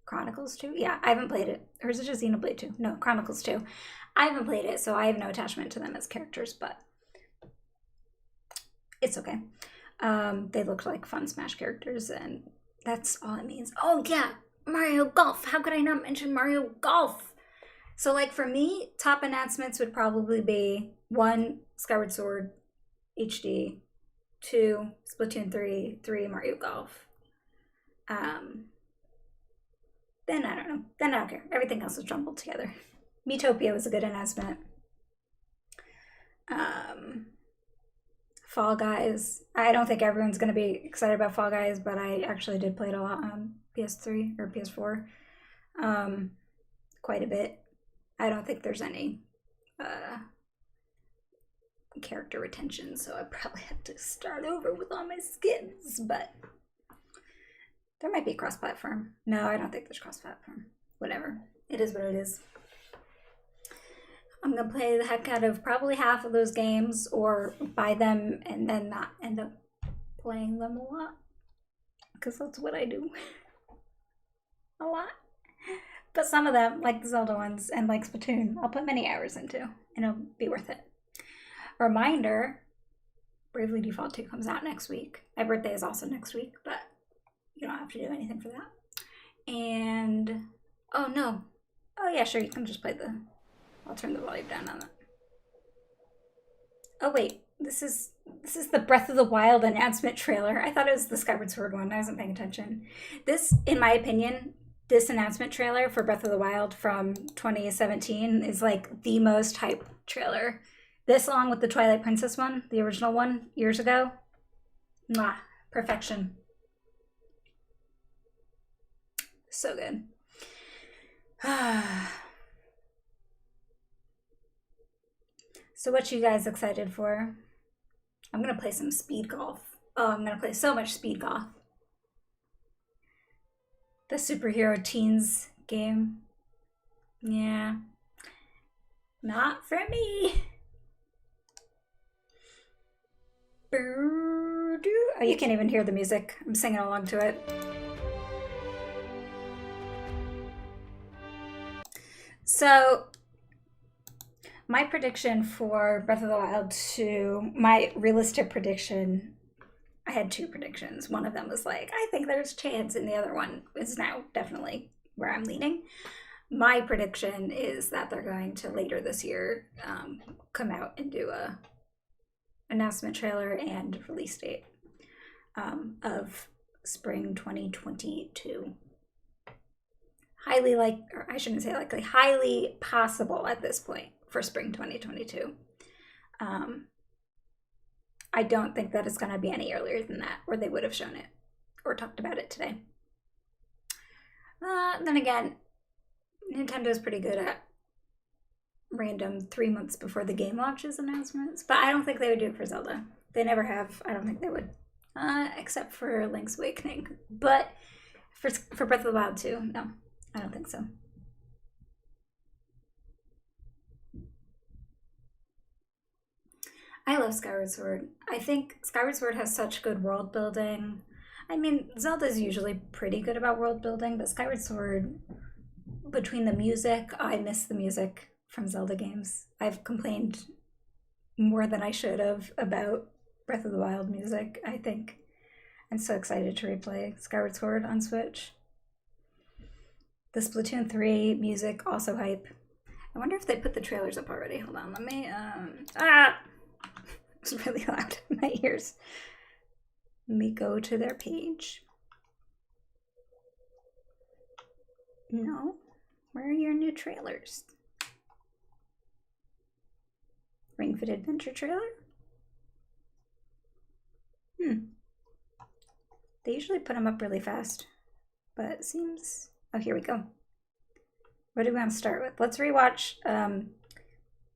A: Chronicles 2. Yeah, I haven't played it. Or is it just Xenoblade 2? No, Chronicles 2. I haven't played it, so I have no attachment to them as characters, but it's okay. They look like fun Smash characters, and that's all it means. Oh yeah, Mario Golf. How could I not mention Mario Golf? So like for me, top announcements would probably be 1, Skyward Sword HD, 2, Splatoon 3, 3, Mario Golf. Then I don't know. Then I don't care. Everything else is jumbled together. Miitopia was a good announcement. Fall Guys. I don't think everyone's going to be excited about Fall Guys, but I actually did play it a lot on PS3 or PS4. Quite a bit. I don't think there's any character retention, so I probably have to start over with all my skins, but there might be cross-platform. No, I don't think there's cross-platform. Whatever. It is what it is. I'm going to play the heck out of probably half of those games, or buy them and then not end up playing them a lot. Because that's what I do. A lot. But some of them, like the Zelda ones and like Splatoon, I'll put many hours into, and it'll be worth it. Reminder, Bravely Default 2 comes out next week. My birthday is also next week, but you don't have to do anything for that. And, oh no. Oh yeah, sure, you can just play the... I'll turn the volume down on that. Oh wait, this is This is the Breath of the Wild announcement trailer. I thought it was the Skyward Sword one. I wasn't paying attention. This, in my opinion, this announcement trailer for Breath of the Wild from 2017 is like the most hype trailer. This, along with the Twilight Princess one, the original one years ago. Mwah, perfection. So good. So what you guys excited for? I'm gonna play some speed golf. Oh, I'm gonna play so much speed golf. The superhero teens game. Yeah. Not for me. Oh, you can't even hear the music. I'm singing along to it. So, my prediction for Breath of the Wild 2, my realistic prediction, I had two predictions. One of them was like, I think there's a chance, and the other one is now definitely where I'm leaning. My prediction is that they're going to later this year come out and do a announcement trailer and release date of spring 2022. Highly or I shouldn't say likely, highly possible at this point for spring 2022. I don't think that it's going to be any earlier than that, or they would have shown it or talked about it today. Then again, Nintendo's pretty good at random 3 months before the game launches announcements, but I don't think they would do it for Zelda. They never have. I don't think they would, except for Link's Awakening. But for Breath of the Wild 2, no, I don't think so. I love Skyward Sword. I think Skyward Sword has such good world building. I mean, Zelda's usually pretty good about world building, but Skyward Sword, between the music, I miss the music from Zelda games. I've complained more than I should have about Breath of the Wild music, I think. I'm so excited to replay Skyward Sword on Switch. The Splatoon 3 music, also hype. I wonder if they put the trailers up already. Hold on, let me, it's really loud in my ears. Let me go to their page. No? Where are your new trailers? Ring Fit Adventure trailer? They usually put them up really fast, but it seems... Oh, here we go. What do we want to start with? Let's rewatch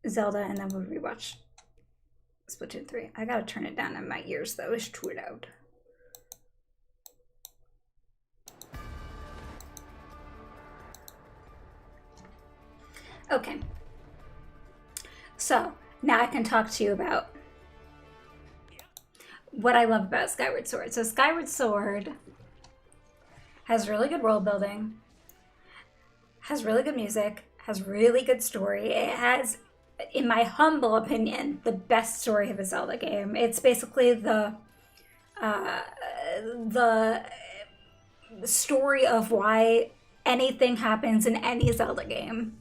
A: Zelda, and then we'll rewatch Splatoon 3. I gotta turn it down in my ears, though. It's too loud. Okay. So, now I can talk to you about what I love about Skyward Sword. So Skyward Sword has really good world building, has really good music, has really good story. It has, in my humble opinion, the best story of a Zelda game. It's basically the story of why anything happens in any Zelda game.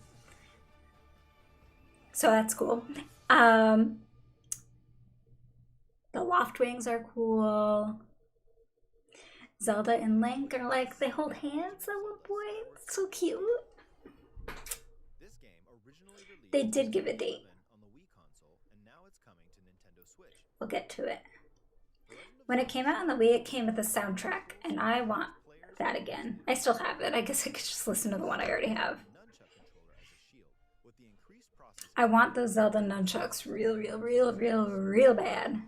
A: So that's cool. The Loft Wings are cool. Zelda and Link are like, they hold hands at one point. It's so cute. They did give a date. We'll get to it. When it came out on the Wii, it came with a soundtrack, and I want that again. I still have it. I guess I could just listen to the one I already have. I want those Zelda nunchucks real bad.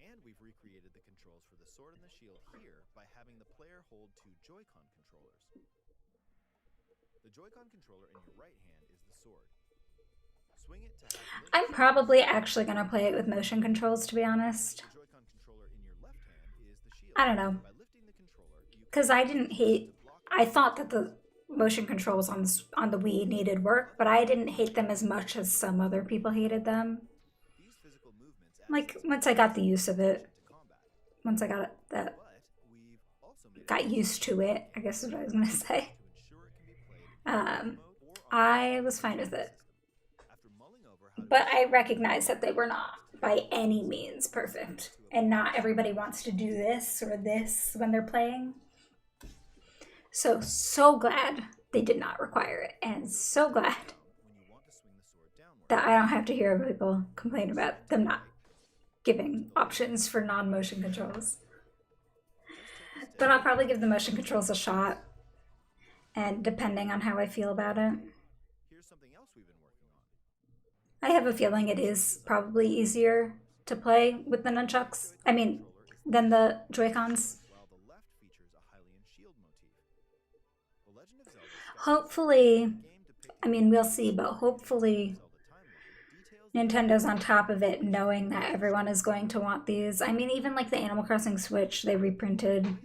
H: And we've recreated the controls for the sword and the shield here by having the player hold two Joy-Con controllers. The Joy-Con controller in your right hand is the sword. Swing it to have
A: I'm probably actually going to play it with motion controls, to be honest. I don't know. Because I didn't hate... I thought that the motion controls on the Wii needed work, but I didn't hate them as much as some other people hated them. Like, once I got the use of it, once I got used to it, I guess is what I was going to say. I was fine with it. But I recognize that they were not by any means perfect. And not everybody wants to do this or this when they're playing. So glad they did not require it. And so glad that I don't have to hear people complain about them not giving options for non-motion controls. But I'll probably give the motion controls a shot. And depending on how I feel about it. I have a feeling it is probably easier to play with the nunchucks. I mean, than the Joy-Cons. Hopefully, I mean, we'll see, but hopefully Nintendo's on top of it, knowing that everyone is going to want these. I mean, even like the Animal Crossing Switch, they reprinted.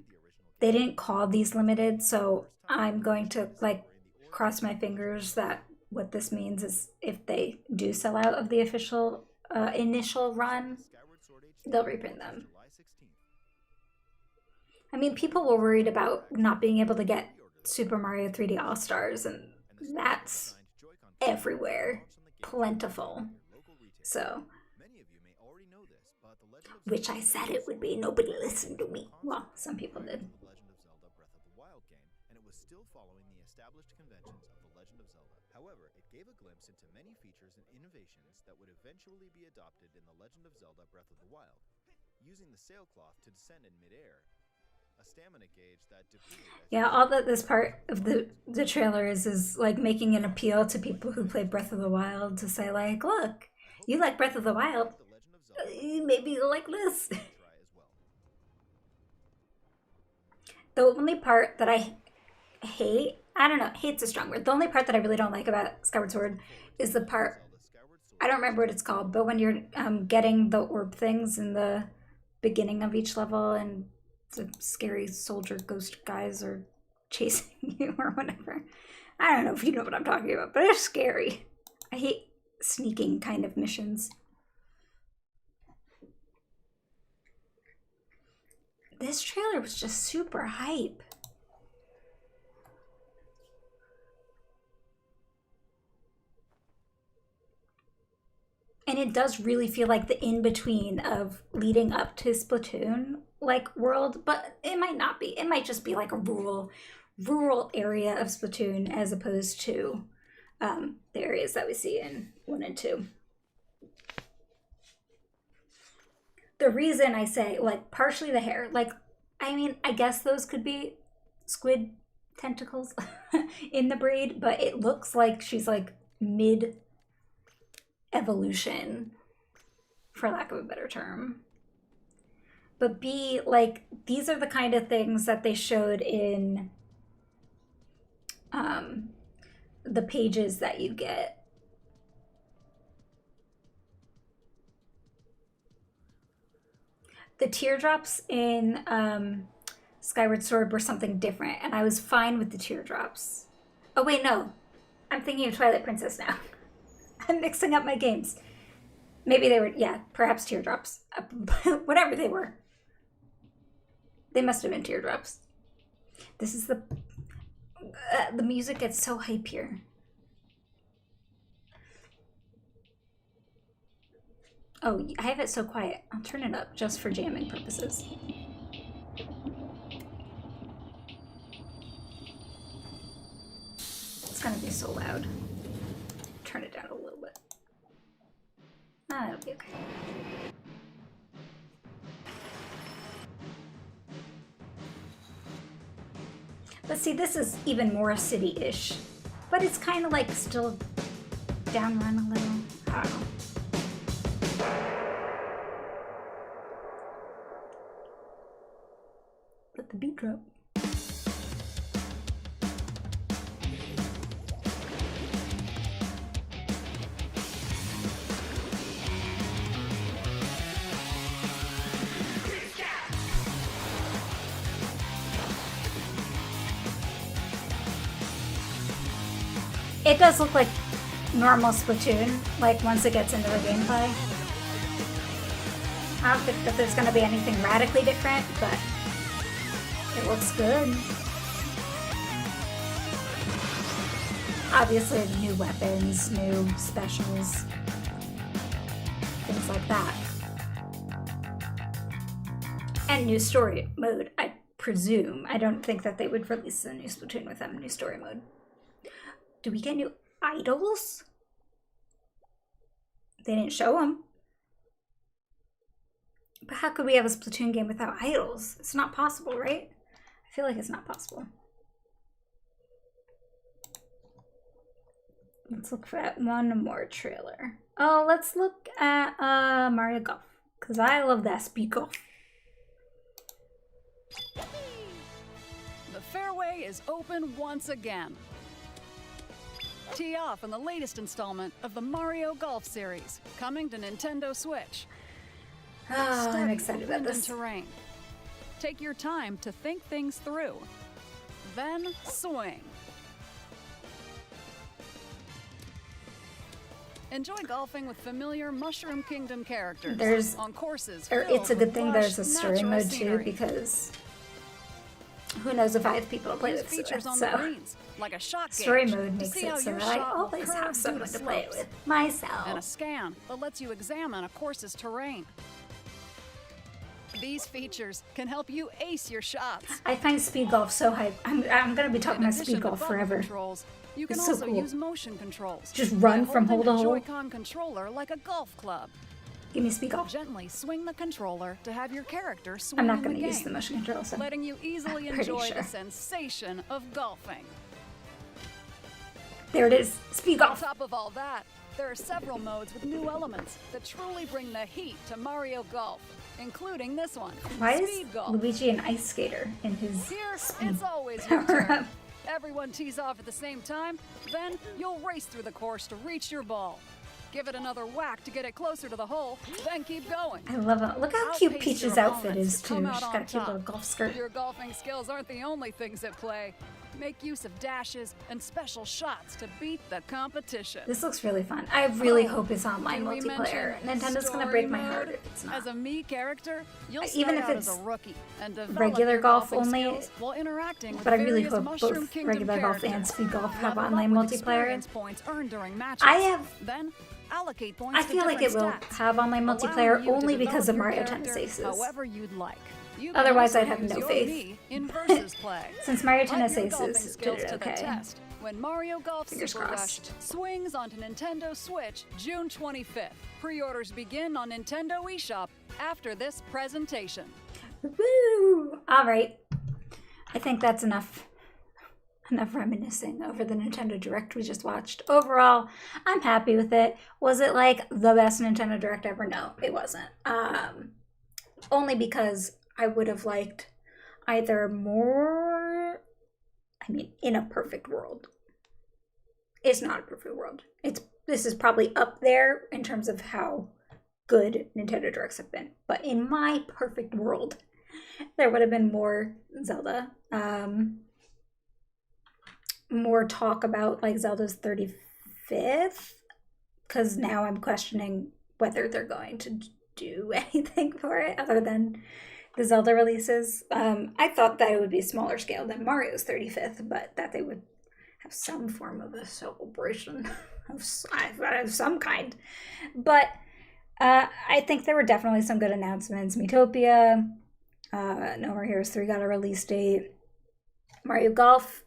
A: They didn't call these limited, so I'm going to like cross my fingers that what this means is if they do sell out of the official initial run, they'll reprint them. I mean, people were worried about not being able to get Super Mario 3D All-Stars, and that's everywhere. Plentiful. So, which I said it would be. Nobody listened to me. Well, some people did.
H: However, it gave a glimpse into many features and innovations that would eventually be adopted in The Legend of Zelda Breath of the Wild, using the sailcloth to descend in midair, a stamina gauge that depleted.
A: Yeah, all that this part of the trailer is like making an appeal to people who play Breath of the Wild to say like, look, you like Breath of the Wild, maybe you'll like this. The only part that I hate, I don't know, hate's a strong word. The only part that I really don't like about Skyward Sword is the part, I don't remember what it's called, but when you're getting the orb things in the beginning of each level and the scary soldier ghost guys are chasing you or whatever. I don't know if you know what I'm talking about, but it's scary. I hate sneaking kind of missions. This trailer was just super hype. And it does really feel like the in-between of leading up to Splatoon, like, world, but it might not be. It might just be like a rural area of Splatoon as opposed to the areas that we see in 1 and 2. The reason I say, like, partially the hair, like, I mean, I guess those could be squid tentacles in the braid, but it looks like she's, like, mid-evolution, for lack of a better term. But B, like, these are the kind of things that they showed in the pages that you get. The teardrops in Skyward Sword were something different, and I was fine with the teardrops. Oh wait, no. I'm thinking of Twilight Princess now. I'm mixing up my games. Maybe they were, yeah, perhaps teardrops. Whatever they were. They must have been teardrops. This is the music gets so hype here. Oh, I have it so quiet. I'll turn it up just for jamming purposes. It's gonna be so loud. Turn it down a little bit. Ah, it'll be okay. But see, this is even more city-ish. But it's kind of like still down-run a little. I don't know. Let the beat drop. It does look like normal Splatoon, like once it gets into the gameplay. I don't think that there's going to be anything radically different, but it looks good. Obviously, new weapons, new specials. things like that. And new story mode, I presume. I don't think that they would release a new Splatoon without a new story mode. Do we get new idols? They didn't show them. But how could we have a Splatoon game without idols? It's not possible, right? I feel like it's not possible. Let's look for that one more trailer. Oh, let's look at Mario Golf. Because I love that speed golf.
I: The fairway is open once again. Tee off in the latest installment of the Mario Golf series, coming to Nintendo Switch.
A: Oh, I'm excited about this.
I: Terrain. Take your time to think things through. Then swing. Enjoy golfing with familiar Mushroom Kingdom characters
A: There's,
I: on courses.
A: It's a good thing there's a story
I: natural
A: mode
I: scenery.
A: too, because who knows if I have people to play
I: Use
A: with.
I: features on the greens, like a shot gauge,
A: story mode
I: to
A: makes
I: see
A: it
I: how
A: so
I: your
A: that I
I: shot will
A: always
I: curve
A: have
I: due
A: someone to play it
I: slopes.
A: with myself.
I: And a scan that lets you examine a course's terrain. These features can help you ace your shots.
A: I find speed golf so hype. I'm gonna be talking
I: In
A: about speed
I: addition to
A: golf
I: button
A: forever.
I: Controls, you can
A: It's so
I: also
A: cool.
I: use motion controls.
A: Just
I: by
A: run from hole
I: holding
A: to
I: a
A: hole.
I: Joy-Con controller like a golf club.
A: Give me speed golf.
I: Gently swing the controller to have your character swing
A: I'm not
I: in
A: gonna
I: the
A: use
I: game,
A: the motion control, so
I: letting you easily
A: I'm pretty
I: enjoy
A: sure.
I: the sensation of golfing.
A: There it is. Speed
I: On
A: golf.
I: top of all that, there are several modes with new elements that truly bring the heat to Mario Golf, including this one,
A: Why
I: Speed
A: is
I: Golf.
A: Luigi an ice skater in his
I: Here,
A: speed
I: it's always your
A: power
I: turn.
A: up?
I: Everyone tees off at the same time, then you'll race through the course to reach your ball. Give it another whack to get it closer to the hole, then keep going.
A: I love it. Look how cute Peach's outfit is too. She's got a cute little golf skirt.
I: Your golfing skills aren't the only things at play. Make use of dashes and special shots to beat the competition.
A: This looks really fun. I really
I: Oh,
A: hope it's online
I: did we
A: multiplayer.
I: mention
A: Nintendo's gonna
I: story
A: break my
I: mode?
A: heart if it's not.
I: As a Mii character, you'll
A: Even
I: start
A: if
I: out
A: it's
I: as a rookie and develop
A: regular
I: your
A: golf
I: golfing
A: only,
I: skills while interacting with
A: but I really
I: various
A: hope
I: Mushroom
A: both
I: Kingdom
A: regular golf and
I: characters.
A: speed golf have
I: Level up
A: online
I: with
A: multiplayer.
I: experience points earned during matches.
A: I have.
I: Then allocate points
A: I
I: to
A: feel like it will
I: different stats,
A: have online
I: allowing
A: multiplayer
I: you to
A: only because of
I: develop your
A: Mario
I: character
A: Tennis Aces.
I: however you'd like. You can
A: Otherwise,
I: also
A: I'd have
I: use
A: no
I: your
A: faith.
I: Mii in versus play.
A: Since Mario
I: Put
A: Tennis
I: your golfing
A: Aces
I: skills
A: did it
I: to the
A: okay.
I: test when Mario Golf
A: Fingers
I: Super
A: crossed.
I: Rush swings onto Nintendo Switch June 25th. Pre-orders begin on Nintendo eShop after this presentation.
A: Woo! All right. I think that's enough reminiscing over the Nintendo Direct we just watched. Overall, I'm happy with it. Was it like the best Nintendo Direct ever? No, it wasn't. Only because I would have liked either more. I mean, in a perfect world. It's not a perfect world. This is probably up there in terms of how good Nintendo Directs have been. But in my perfect world, there would have been more Zelda. More talk about like Zelda's 35th, because now I'm questioning whether they're going to do anything for it other than the Zelda releases. I thought that it would be smaller scale than Mario's 35th, but that they would have some form of a celebration of some kind. But I think there were definitely some good announcements. Miitopia, No More Heroes 3 got a release date. Mario Golf.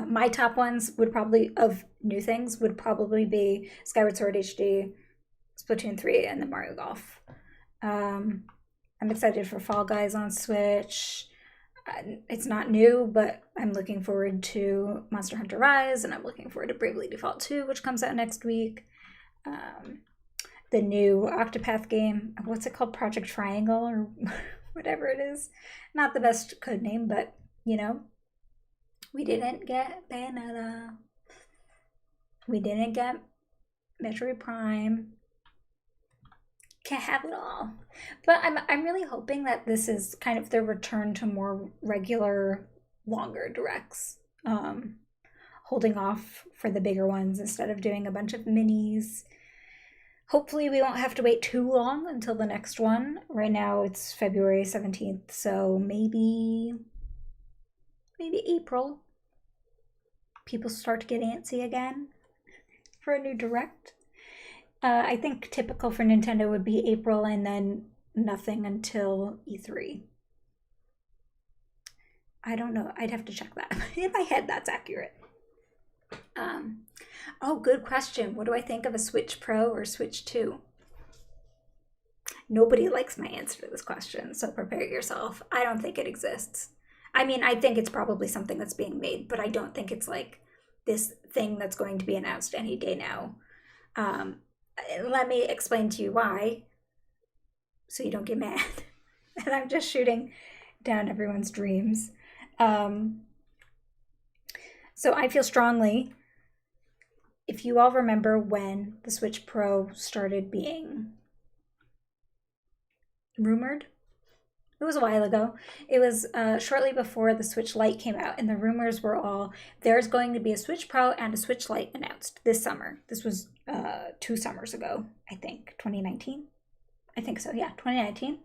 A: My top ones would probably, of new things, would probably be Skyward Sword HD, Splatoon 3, and the Mario Golf. I'm excited for Fall Guys on Switch. It's not new, but I'm looking forward to Monster Hunter Rise, and I'm looking forward to Bravely Default 2, which comes out next week. The new Octopath game, what's it called? Project Triangle, or whatever it is. Not the best code name, but, you know. We didn't get Bayonetta. We didn't get Metroid Prime. Can't have it all. But I'm really hoping that this is kind of the return to more regular, longer directs. Holding off for the bigger ones instead of doing a bunch of minis. Hopefully we won't have to wait too long until the next one. Right now it's February 17th, so maybe April, people start to get antsy again for a new direct. I think typical for Nintendo would be April and then nothing until E3. I don't know. I'd have to check that. In my head, that's accurate. Oh, good question. What do I think of a Switch Pro or Switch 2? Nobody likes my answer to this question, so prepare yourself. I don't think it exists. I mean, I think it's probably something that's being made, but I don't think it's like this thing that's going to be announced any day now. Let me explain to you why, so you don't get mad. And I'm just shooting down everyone's dreams. So I feel strongly, if you all remember when the Switch Pro started being rumored, it was a while ago. It was shortly before the Switch Lite came out, and the rumors were all, there's going to be a Switch Pro and a Switch Lite announced this summer. This was 2 summers ago, I think. 2019? I think so, yeah, 2019.